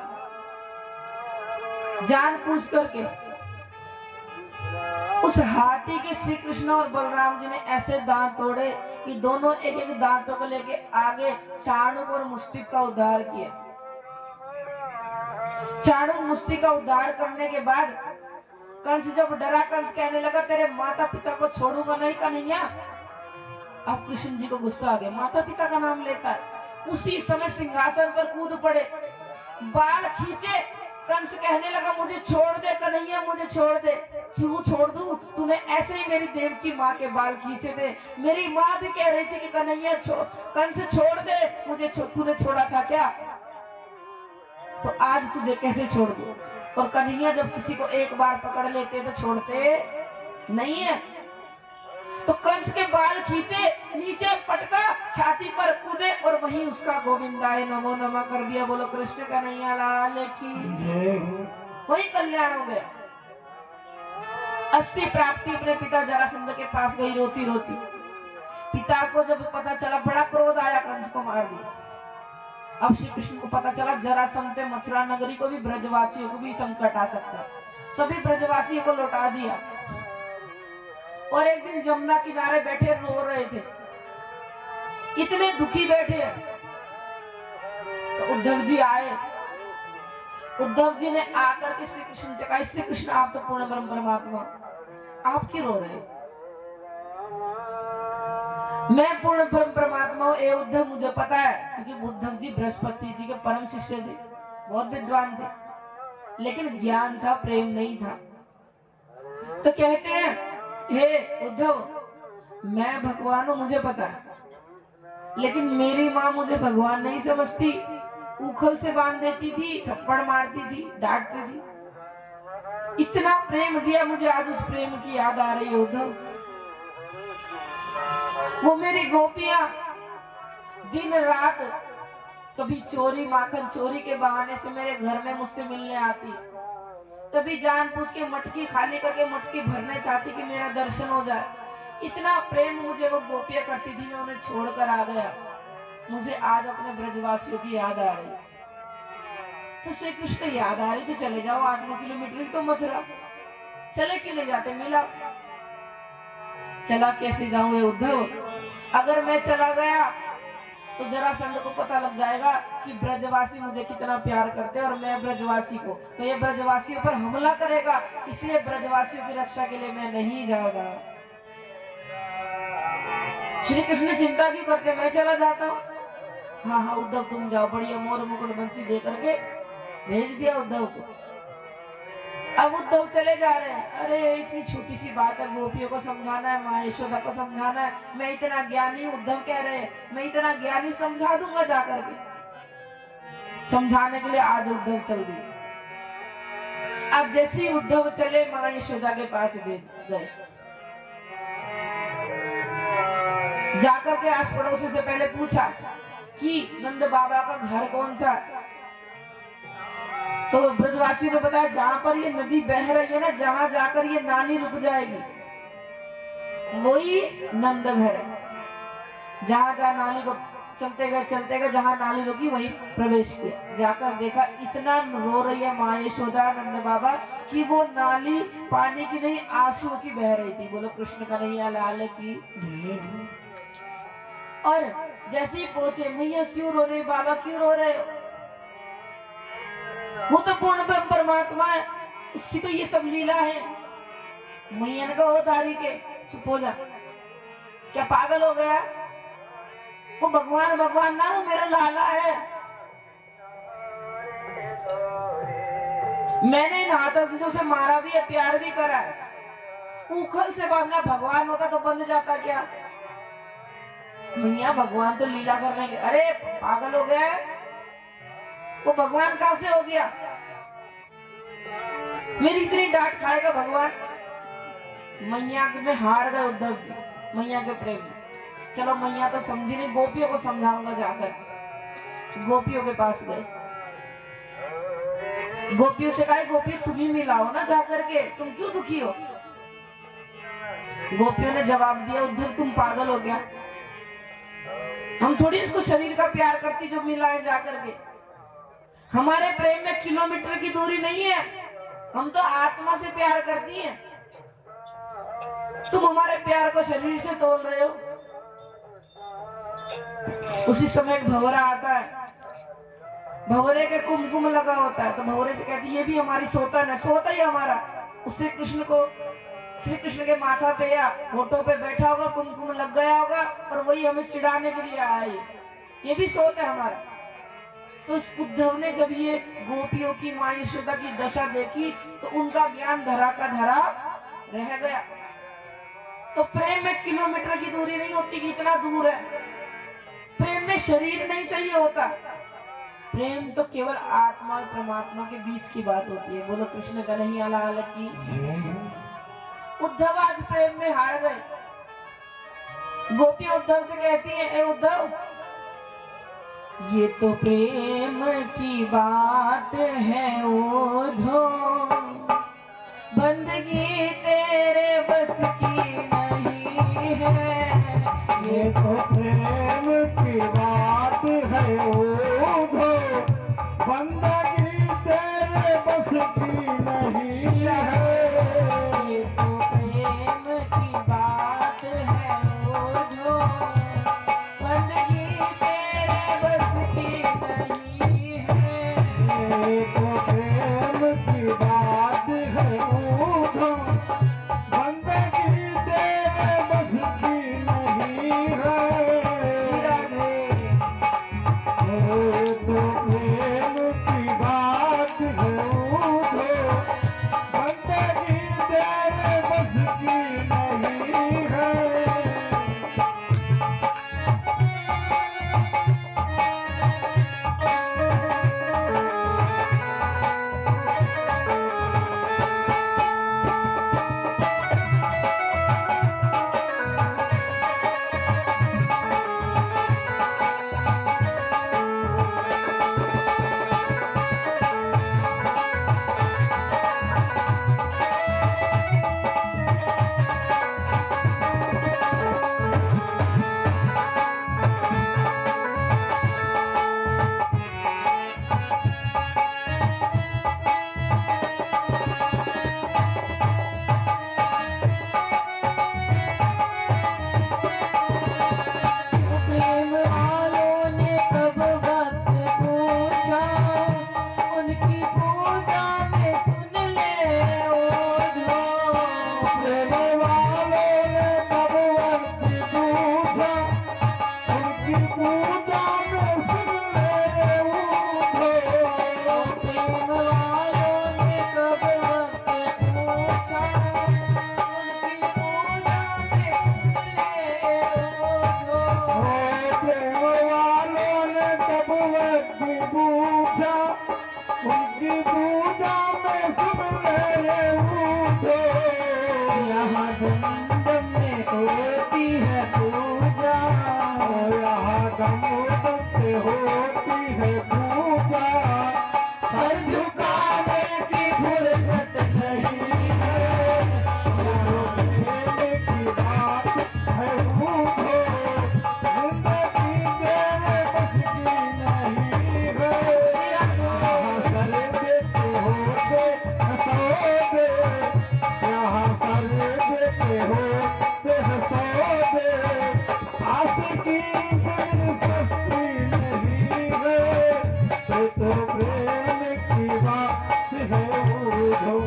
जान पूछ करके उस हाथी के श्री कृष्ण और बलराम जी ने ऐसे दांत तोड़े कि दोनों एक एक दांतों को लेके आगे चाणूक और मुष्टिक का उद्धार किया। चाणूक मुष्टिक का उद्धार करने के बाद कंस जब डरा, कंस कहने लगा तेरे माता पिता को छोड़ूंगा नहीं कन्हैया। अब कृष्ण जी को गुस्सा आ गया, माता पिता का नाम लेता है। उसी समय सिंहासन पर कूद पड़े, बाल खींचे। कंस कहने लगा मुझे छोड़ दे कन्हैया, मुझे छोड़ दे। क्यों छोड़ दूं? तूने ऐसे ही मेरी देवकी माँ के बाल खींचे थे। मेरी माँ भी कह रही थी कि कन्हैया कंस छोड़ दे मुझे, तूने छोड़ा था क्या? तो आज तुझे कैसे छोड़ दूं? और कन्हैया जब किसी को एक बार पकड़ लेते तो छोड़ते नहीं है। तो कंस के बाल खींचे, नीचे पटका, छाती पर कूदे और वहीं उसका गोविंदाय नमो नमः कर दिया। बोलो कृष्ण कन्हैया लाल की। वही कल्याण हो गया। अस्थि प्राप्ति अपने पिता जरासंध के पास गई रोती रोती। पिता को जब पता चला, बड़ा क्रोध आया, कंस को मार दिया। अब श्री कृष्ण को पता चला जरासंध से मथुरा नगरी को भी, ब्रजवासियों को भी संकट आ सकता। सभी ब्रजवासियों को लौटा दिया। और एक दिन जमुना किनारे बैठे रो रहे थे, इतने दुखी बैठे। तो उद्धव जी आए। उद्धव जी ने आकर के श्री कृष्ण से कहा, श्री कृष्ण आप तो पूर्ण ब्रह्म परमात्मा, आप क्यों रो रहे हो? मैं पूर्ण ब्रह्म परमात्मा हूँ। ए उद्धव मुझे पता है, क्योंकि उद्धव जी बृहस्पति जी के परम शिष्य थे, बहुत विद्वान थे, लेकिन ज्ञान था, प्रेम नहीं था। तो कहते हैं हे उद्धव, मैं भगवान हूं मुझे पता है, लेकिन मेरी माँ मुझे भगवान नहीं समझती। उखल से बांध देती थी, थप्पड़ मारती थी, डांटती थी। इतना प्रेम दिया मुझे, आज उस प्रेम की याद आ रही है उद्धव। वो मेरी गोपियां दिन रात कभी चोरी, माखन चोरी के बहाने से मेरे घर में मुझसे मिलने आती, कभी जानबूझ के मटकी खाली करके मटकी भरने चाहती कि मेरा दर्शन हो जाए। इतना प्रेम मुझे वो गोपियां करती थी, मैं उन्हें छोड़कर आ गया। मुझे आज अपने ब्रजवासियों की याद आ रही। तो श्री कृष्ण याद आ रही तो चले जाओ, 8-9 किलोमीटर तो मथुरा, चले क्यों नहीं जाते? मिला। चला कैसे जाऊं ये उद्धव? अगर मैं चला गया तो जरासंध को पता लग जाएगा कि ब्रजवासी मुझे कितना प्यार करते हैं और मैं ब्रजवासी को, तो ये ब्रजवासियों पर हमला करेगा। इसलिए ब्रजवासियों की रक्षा के लिए मैं नहीं जाऊंगा। श्री कृष्ण चिंता क्यों करते, मैं चला जाता हूँ। हाँ हाँ उद्धव तुम जाओ, बढ़िया मोर मुकुट बंसी दे करके भेज दिया उद्धव को। अब उद्धव चले जा रहे हैं। अरे इतनी छोटी सी बात है, गोपियों को समझाना है, माँ यशोदा को समझाना है। मैं इतना ज्ञानी, उद्धव कह रहे हैं मैं इतना ज्ञानी, समझा दूंगा जाकर के। समझाने के लिए आज उद्धव चल दिए। अब जैसे ही उद्धव चले, माँ यशोदा के पास भेज गए। जाकर के आस पड़ोसी से पहले पूछा कि नंद बाबा का घर कौन सा है। तो ब्रजवासी ने बताया जहां पर ये नदी बह रही है ना, जहां जाकर ये नाली रुक जाएगी वही नंद घर है। जहां जहां नाली को चलते गए, जहां नाली रुकी वहीं प्रवेश किया। जाकर देखा इतना रो रही है माँ यशोदा, नंद बाबा, कि वो नाली पानी की नहीं आंसुओं की बह रही थी। बोलो कृष्ण कन्हैया लाल की। और जैसे ही पहुंचे, मैया क्यों रो रहे, बाबा क्यों रो रहे हो? वो तो पूर्ण ब्रह्म परमात्मा है, उसकी तो ये सब लीला है। मैया ने कहा दारी के चुप हो जा, क्या पागल हो गया? वो भगवान भगवान ना, वो मेरा लाला है। मैंने इन हाथों से मारा भी है, प्यार भी करा है। उखल से बांधना भगवान होता तो बंध जाता क्या? भैया भगवान तो लीला करने के, अरे पागल हो गया है वो, भगवान कहां से हो गया? मेरी इतनी डांट खाएगा भगवान? मैया में हार गए उद्धव जी, मैया के प्रेम में। चलो मैया तो समझी नहीं, गोपियों को समझाऊंगा जाकर। गोपियों के पास गए, गोपियों से कहा गोपी तुम ही मिलाओ ना जाकर के, तुम क्यों दुखी हो? गोपियों ने जवाब दिया उद्धव तुम पागल हो गया, हम थोड़ी इसको शरीर का प्यार करती जो मिलाए जाकर के। हमारे प्रेम में किलोमीटर की दूरी नहीं है, हम तो आत्मा से प्यार करती हैं। तुम हमारे प्यार को शरीर से तोल रहे हो। उसी समय एक भंवरा आता है, भंवरे के कुमकुम लगा होता है, तो भंवरे से कहती ये भी हमारी सोतन है, सोता ही हमारा। उससे कृष्ण को, श्री कृष्ण के माथा पे या होठों पे बैठा होगा, कुमकुम लग गया होगा, और वही हमें चिढ़ाने के लिए आया है, ये भी सोत है हमारा। तो उद्धव ने जब ये गोपियों की मां यशोदा की दशा देखी तो उनका ज्ञान धरा का धरा रह गया। तो प्रेम में किलोमीटर की दूरी नहीं होती कि इतना दूर है, प्रेम में शरीर नहीं चाहिए होता, प्रेम तो केवल आत्मा और परमात्मा के बीच की बात होती है। बोलो कृष्ण कन्हैया लाल की। उद्धव आज प्रेम में हार गए। गोपियां उद्धव से कहती हैं ए उद्धव, ये तो प्रेम की बात है उद्धव, बंदगी तेरे बस की नहीं है। ये तो प्रेम की बात है उद्धव, बंदगी तेरे बस की नहीं है। ये तो प्रेम की बात है उद्धव, बंदगी तेरे बस की नहीं है। ये तो प्रेम की बात है उद्धव, बंदगी तेरे बस की नहीं है। श्री राधे। ये तो प्रेम की बात है उद्धव, बंदगी तेरे बस की नहीं है। प्रेम वालों ने कब वक्त पूछा, उनकी पूजा में सुन ले उद्धव। प्रेम वालों ने कब वक्त पूछा, उनकी पूजा में सुन ले उद्धव। प्रेम वालों ने कब वक्त पूछा, उनकी पूजा में सुन ले उद्धव। प्रेम वालों ने कब वक्त पूछा, उनकी पूजा में सुन ले उद्धव। यहाँ दमदम में होती है पूजा, यहाँ दम दम से होती है पूजा, सर झुकाने की फुर्सत नहीं है। प्रेम की बात है उद्धव, जिंदगी तेरे बस की नहीं है। यहाँ सर देते होते हंसोगे, यहाँ सर देते होते हंसोगे, आशिकी फिर सस्ती नहीं है। ये तो प्रेम की बात है उद्धव।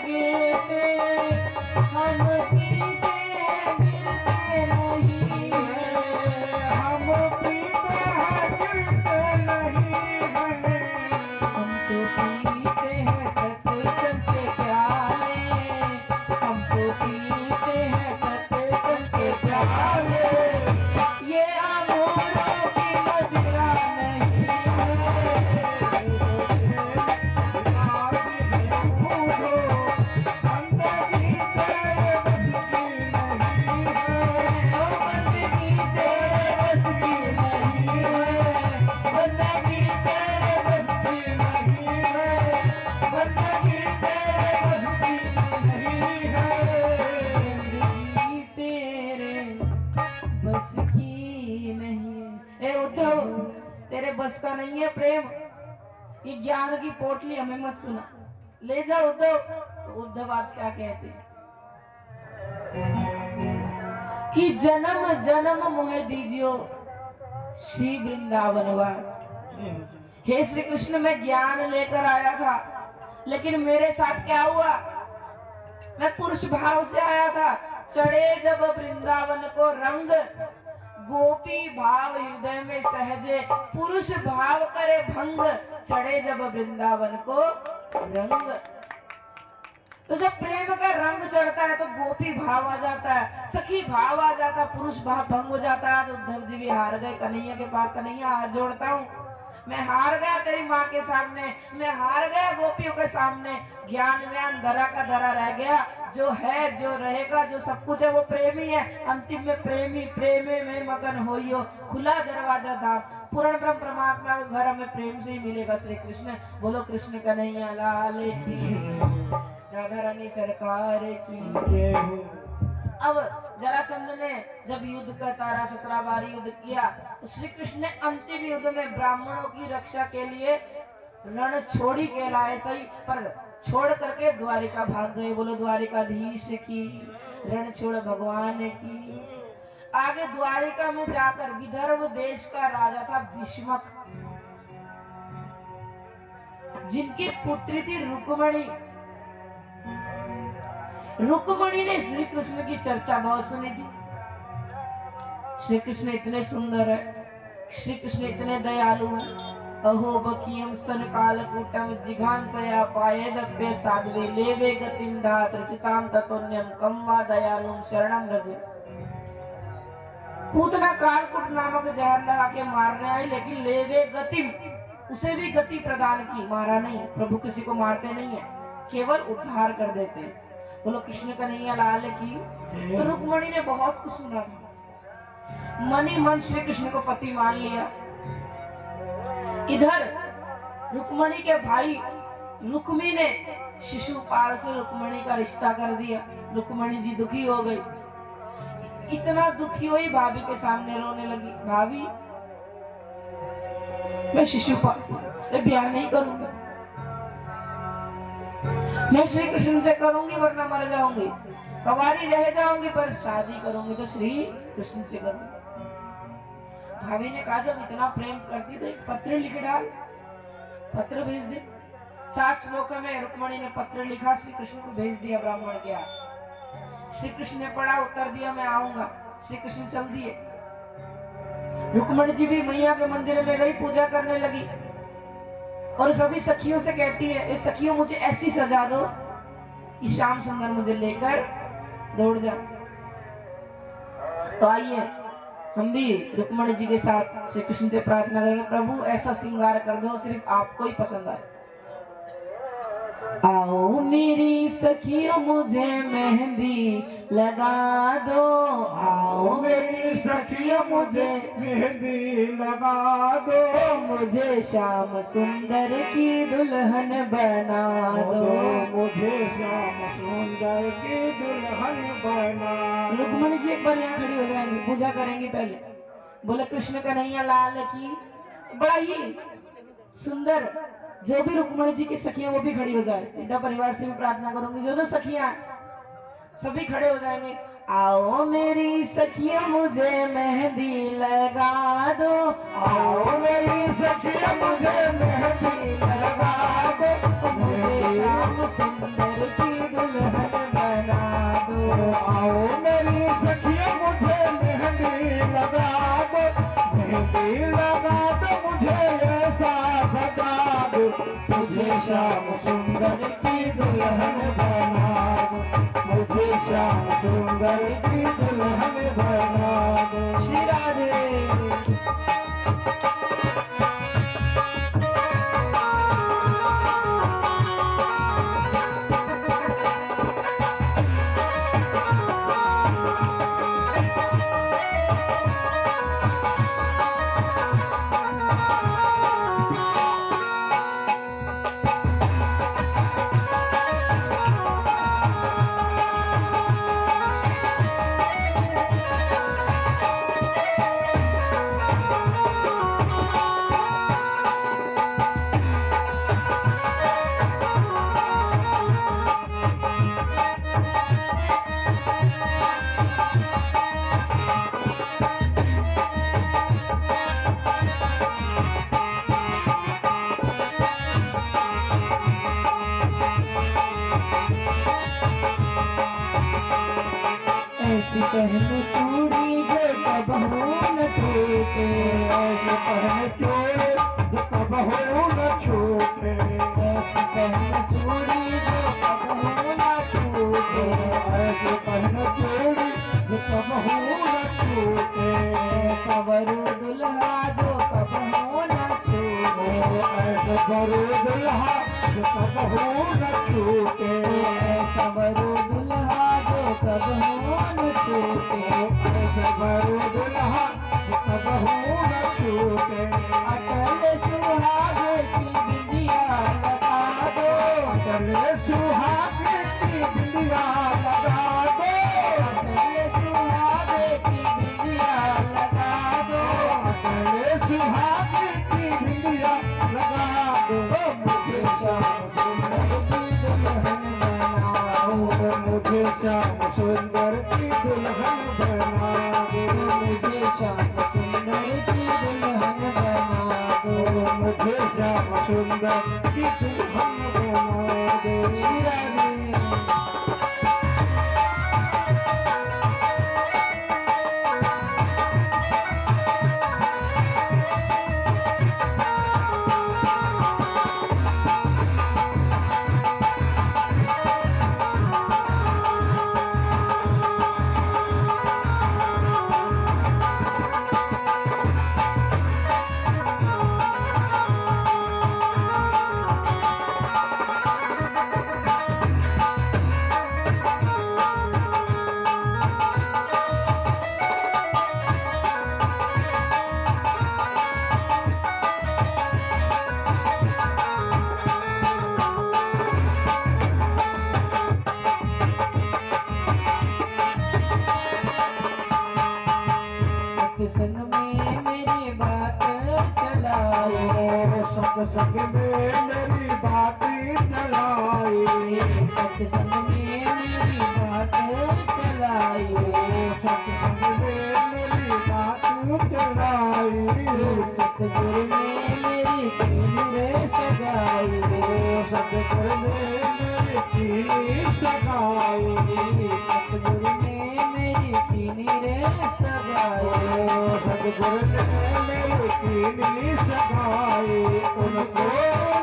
गिरते हम पीते गिरते नहीं है। हम पीते हैं गिरते नहीं हैं। हम तो पीते हैं सत्संग के प्याले, हम तो पीते हैं सत्संग के प्याले। ये अमूलों की मदिरा नहीं तेरे बस का नहीं है प्रेम। ये ज्ञान की पोटली हमें मत सुना, ले जाओ उद्धव। तो उद्धव आज क्या कहते हैं कि जन्म जन्म मोह दीजियो श्री वृंदावन वास। हे श्री कृष्ण, मैं ज्ञान लेकर आया था, लेकिन मेरे साथ क्या हुआ? मैं पुरुष भाव से आया था। चढ़े जब वृंदावन को रंग, गोपी भाव हृदय में सहजे, पुरुष भाव करे भंग। चढ़े जब वृंदावन को रंग, तो जब प्रेम का रंग चढ़ता है तो गोपी भाव आ जाता है, सखी भाव आ जाता है, पुरुष भाव भंग हो जाता है। तो उद्धव जी भी हार गए कन्हैया के पास। कन्हैया हाथ जोड़ता हूँ, मैं हार गया तेरी माँ के सामने, मैं हार गया गोपियों के सामने। ज्ञान व्यान धरा का धरा रह गया। जो है जो रहेगा जो सब कुछ है वो प्रेमी है। अंतिम में प्रेमी प्रेमे में मगन होइयो, खुला दरवाजा धाम। पूर्ण ब्रह्म परमात्मा का घर हमें प्रेम से ही मिलेगा। श्री कृष्ण बोलो, कृष्ण कन्हैया लाल की, राधा रानी सरकार की। अब जरासंध ने जब युद्ध का तारा 17 बार युद्ध किया, तो श्री कृष्ण ने अंतिम युद्ध में ब्राह्मणों की रक्षा के लिए रण छोड़ी के लाए सही, पर छोड़ करके द्वारिका भाग गए। बोलो द्वारिकाधीश की, रण छोड़ भगवान की। आगे द्वारिका में जाकर विदर्भ देश का राजा था भीष्मक, जिनकी पुत्री थी रुक्मणी। रुक्मणी ने श्री कृष्ण की चर्चा बहुत सुनी थी। श्री कृष्ण इतने सुंदर है, श्री कृष्ण इतने दयालु है। अहो बकियम स्तन कालकूटम जिघांसया पायेदप्य साध्वे लेवे गतिम धात रचिताम ततोन्यम कम्मा दयालुम शरणम रज। पूतना कालकूट नामक जहर लगा के मारने आई, लेकिन लेवे गतिम, उसे भी गति प्रदान की, मारा नहीं। प्रभु किसी को मारते नहीं है, केवल उद्धार कर देते हैं। बोलो कृष्ण कन्हैया लाल की। तो रुक्मणी ने बहुत कुछ सुना था, मनी मन श्री कृष्ण को पति मान लिया। इधर रुक्मणी के भाई रुक्मी ने शिशुपाल से रुक्मणी का रिश्ता कर दिया। रुक्मणी जी दुखी हो गई, इतना दुखी हुई भाभी के सामने रोने लगी। भाभी, मैं शिशुपाल से ब्याह नहीं करूंगी, मैं श्री कृष्ण से करूंगी वरना मर जाऊंगी, कवारी रह जाऊंगी, पर शादी करूंगी तो श्री कृष्ण से करूंगी। भाभी ने कहा जब इतना प्रेम करती तो एक पत्र लिख डाल, पत्र भेज दे। 7 श्लोक में रुक्मणी ने पत्र लिखा, श्री कृष्ण को भेज दिया ब्राह्मण के हाथ। श्री कृष्ण ने पढ़ा, उत्तर दिया मैं आऊंगा। श्री कृष्ण चल दिए। रुक्मणी जी भी मैया के मंदिर में गई, पूजा करने लगी और सभी सखियों से कहती है, इस सखियों मुझे ऐसी सजा दो कि श्याम सुंदर मुझे लेकर दौड़ जाए। तो आइए हम भी रुक्मणी जी के साथ श्री कृष्ण से प्रार्थना करेंगे, प्रभु ऐसा श्रृंगार कर दो सिर्फ आपको ही पसंद आए। आओ मेरी सखियों मुझे मेहंदी लगा दो, आओ मेरी सखियों मुझे मेहंदी लगा दो, मुझे श्याम सुंदर की दुल्हन बना दो, मुझे श्याम सुंदर की दुल्हन बना। रुक्मणी जी एक बार यहाँ खड़ी हो जाएंगी, पूजा करेंगी पहले। बोले कृष्ण कन्हैया लाल की। बड़ा ही सुंदर, जो भी रुक्मणी जी की सखियां वो भी खड़ी हो जाए। सीधा परिवार से भी प्रार्थना करूंगी, जो जो सखियां सभी खड़े हो जाएंगे। आओ मेरी सखियां मुझे मेहंदी लगा दो, आओ मेरी सखियां मुझे मेहंदी लगा दो, मुझे श्याम सुंदर की श्याम सुंदर की दुल्हन बना दो, मुझे श्याम सुंदर की दुल्हन बना दो। श्री राधे। ऐसी पहनो चूड़ी जो कबहू न टूटे, ऐसे पहन चोरे जो कबहू न छूटे, ऐसी पहनो चूड़ी जो कबहू न टूटे, ऐसे पहन चोरी जो कबहू न छूटे, सवरू दुल्हा जो कबहू न छूटे, ऐसे बरू दुल्हा जो कबहू न छूटे, सवरू दुल्हा जो कबहू न छूटे, ऐसे बरू दुल्हा जो कबहू न छूटे। अटल सुहाग की बिंदिया लगा दो, चले सुहाग की बिंदिया लगा दो, अटल सुहाग की बिंदिया लगा दो, चले सुहाग की बिंदिया लगा दो। ओ मुझे श्याम सुंदर की दुल्हन बनाओ, मुझे श्याम सुंदर की दुल्हन बना दो, मुझे श्याम सुंदर की दुल्हन बना दो। मुझे श्याम सुंदर की दुल्हन बना दो। श्री राधे। सत्संग में मेरी बात चलाओ, सत्संग में मेरी बात चलाई, सत्संग में मेरी बात चलाओ, सत्संग में मेरी बात चलाई, सतगुरु ने मेरी कीन रे सगाई, सतगुरु ने मेरी कीनी सगाई, सतगुरु ने मेरी कीन रे सगाई, सतगुरु ने मेरी कीनी सगाई। उनको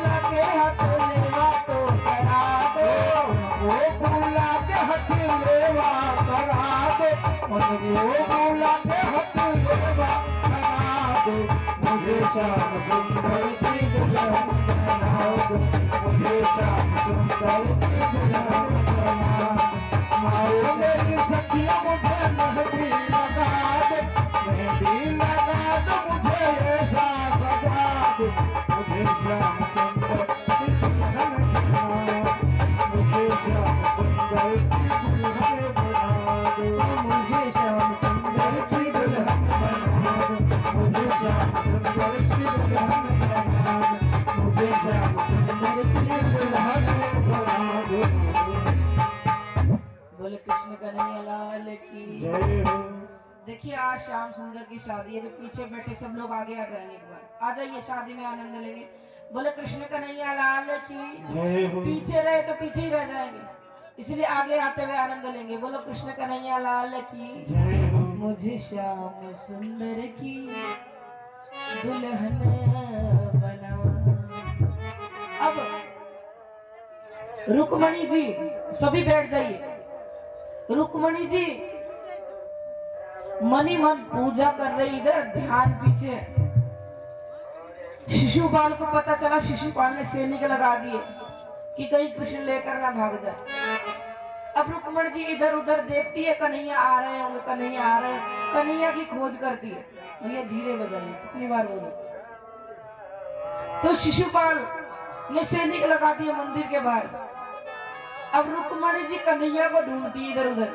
लगे हाथ लेवा तो करा दो, वो बुला के हाथ लेवा करा दो, उनको बुला के हाथ लेवा करा दो। मुझे श्याम सुंदर की दुल्हन बना दो, मुझे श्याम सुंदर की दुल्हन बना दो। मारो मेरी सखिया मुझे मेहंदी लगा दो, मेहंदी लगा दो, मुझे ऐसा सजा दो। मुझे श्याम सुंदर की दुल्हन बना दो, मुझे श्याम सुंदर की दुल्हन बना दो। मुझे श्याम सुंदर की दुल्हन बना दो, मुझे श्याम सुंदर की दुल्हन बना दो, मुझे श्याम सुंदर की दुल्हन बना दो। बोले कृष्ण कन्हैया लाल की। जय हो। देखिए आज श्याम सुंदर की शादी है, जो पीछे बैठे सब लोग आगे आ जाएंगे, एक बार आ जाइए, शादी में आनंद लेंगे। बोले कृष्ण कन्हैया लाल की। जय हो। पीछे रहे तो पीछे ही रह जाएंगे, इसलिए आगे आते हुए आनंद लेंगे। बोलो कृष्ण कन्हैया लाल की। जय हो। मुझे श्याम सुंदर की दुल्हन बना। अब रुक्मणी जी, सभी बैठ जाइए। रुक्मणी जी मनी मन पूजा कर रही, इधर ध्यान पीछे। शिशुपाल को पता चला, शिशुपाल ने सैनिक लगा दिए कि कहीं कृष्ण लेकर ना भाग जाए। अब रुक्मणी जी इधर उधर देखती है, कन्हैया आ रहे होंगे, कन्हैया आ रहे हैं, कन्हैया की खोज करती है। भैया धीरे बजाइए, कितनी बार बोलो। तो शिशुपाल ने सैनिक लगा दिए मंदिर के बाहर। अब रुक्मणी जी कन्हैया को ढूंढती इधर उधर।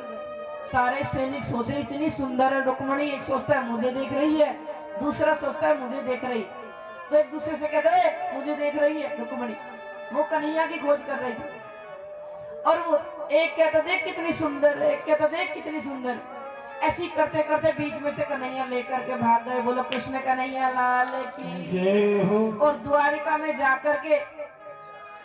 सारे सैनिक सोचे इतनी सुंदर है रुक्मणी, एक सोचता है मुझे देख रही है, दूसरा सोचता है मुझे देख रही, तो एक दूसरे से कहते हैं मुझे देख रही है रुक्मणी। वो कन्हैया की खोज कर रही थी, और वो एक कहता देख कितनी सुंदर है, एक कहता देख कितनी सुंदर। ऐसी करते करते बीच में से कन्हैया लेकर के भाग गए। बोलो कृष्ण कन्हैया लाल की जय हो। और द्वारिका में जाकर के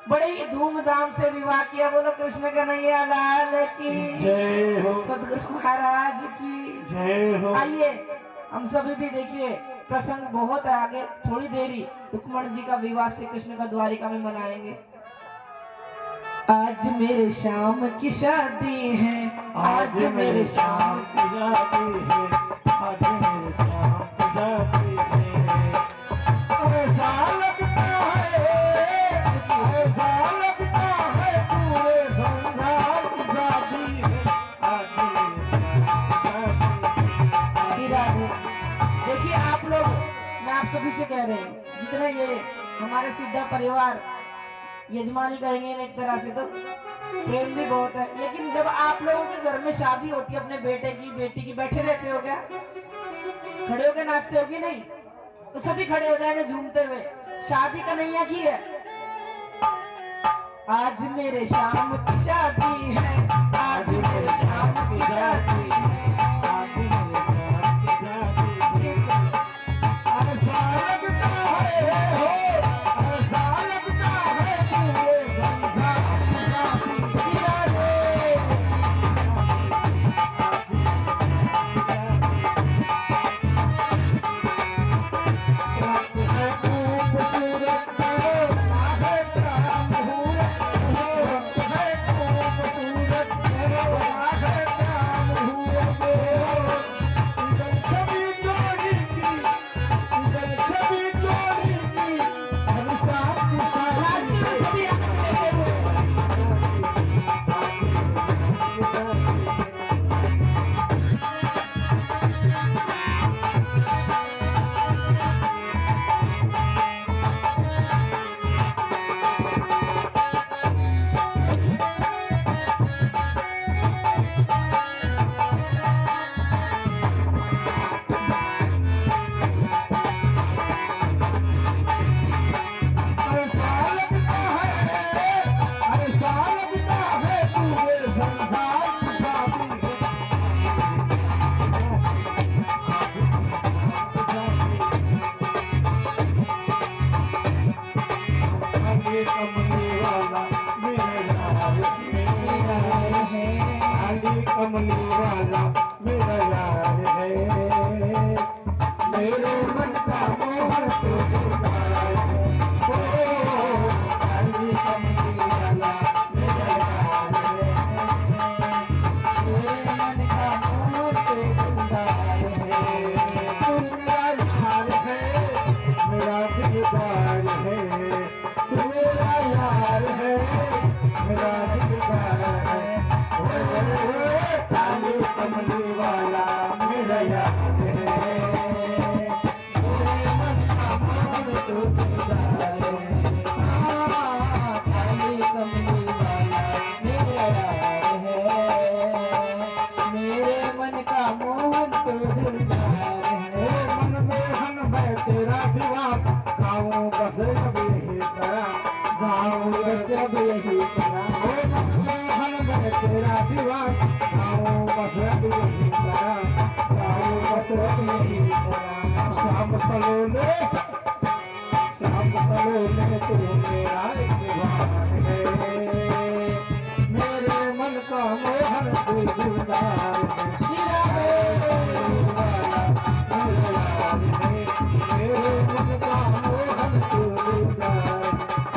बड़े ही धूमधाम से विवाह किया। बोलो कृष्ण कन्हैया लाल की जय हो। सदगुरु महाराज की जय हो। आइए हम सभी भी देखिए, प्रसंग बहुत है आगे, थोड़ी देरी रुक्मणी जी का विवाह श्री कृष्ण का द्वारिका में मनाएंगे। आज मेरे श्याम की शादी है, आज मेरे श्याम की शादी है, आज मेरे श्याम की शादी है। ऐसा लगता है, ऐसा लगता है पूरे संसार की शादी है, आज मेरे श्याम की शादी है। श्री राधे। देखिए आप लोग, मैं आप सभी से कह रहे हूँ, जितने ये हमारे सिद्धा परिवार यजमानी करेंगे एक तरह से, तो प्रेम भी बहुत है। लेकिन जब आप लोगों के घर में शादी होती है अपने बेटे की बेटी की, बैठे रहते हो क्या? खड़े होके नाचते हो कि नहीं? तो सभी खड़े हो जाएंगे झूमते हुए। शादी कन्हैया की है। आज मेरे श्याम की शादी है, आज मेरे श्याम की शादी है, आज मेरे श्याम की शादी है। ऐसा लगता है हो, ऐसा लगता है पूरे संसार की शादी है। रांची में सभी आनंद लेते हुए। कमली वाला मेरा यार है, मेरे मन का मोहन तो दिलदार है। ओ काली कमली वाला मेरा यार है, मेरे मन का मोहन तो दिलदार है। तू मेरा यार है, मेरा दिलदार है, तू मेरा यार है, मेरा दिलदार है। काली कमली वाला मेरा यार है, मेरे मन का मोहन तो दिलदार है। काली कमली वाला मेरा यार है, मेरे मन का मोहन तो दिलदार है। मन मोहन मैं तेरा दीवाना, गाऊं बस अब यही तरह, गाऊं बस अब यही तरह। मोहन मैं तेरा दीवाना, गाऊं बस अब यही तरह, गाऊं बस अब यही तरह। शाम सलोने, शाम सलोने तू मेरा दीवान है, मेरे मन का मोहन तू दिलदार है। श्री राधे वाला मेरा यार है, मेरे मन का मोहन तू दिलदार है।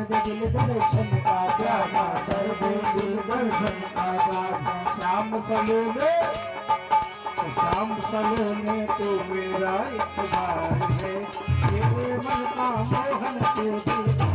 दे दिल दर्शन का प्यासा, कर दे दिल दर्शन का प्यासा। श्याम सलोने, श्याम सलोने तू मेरा एक बार है, ये मन का मोहन तू दिल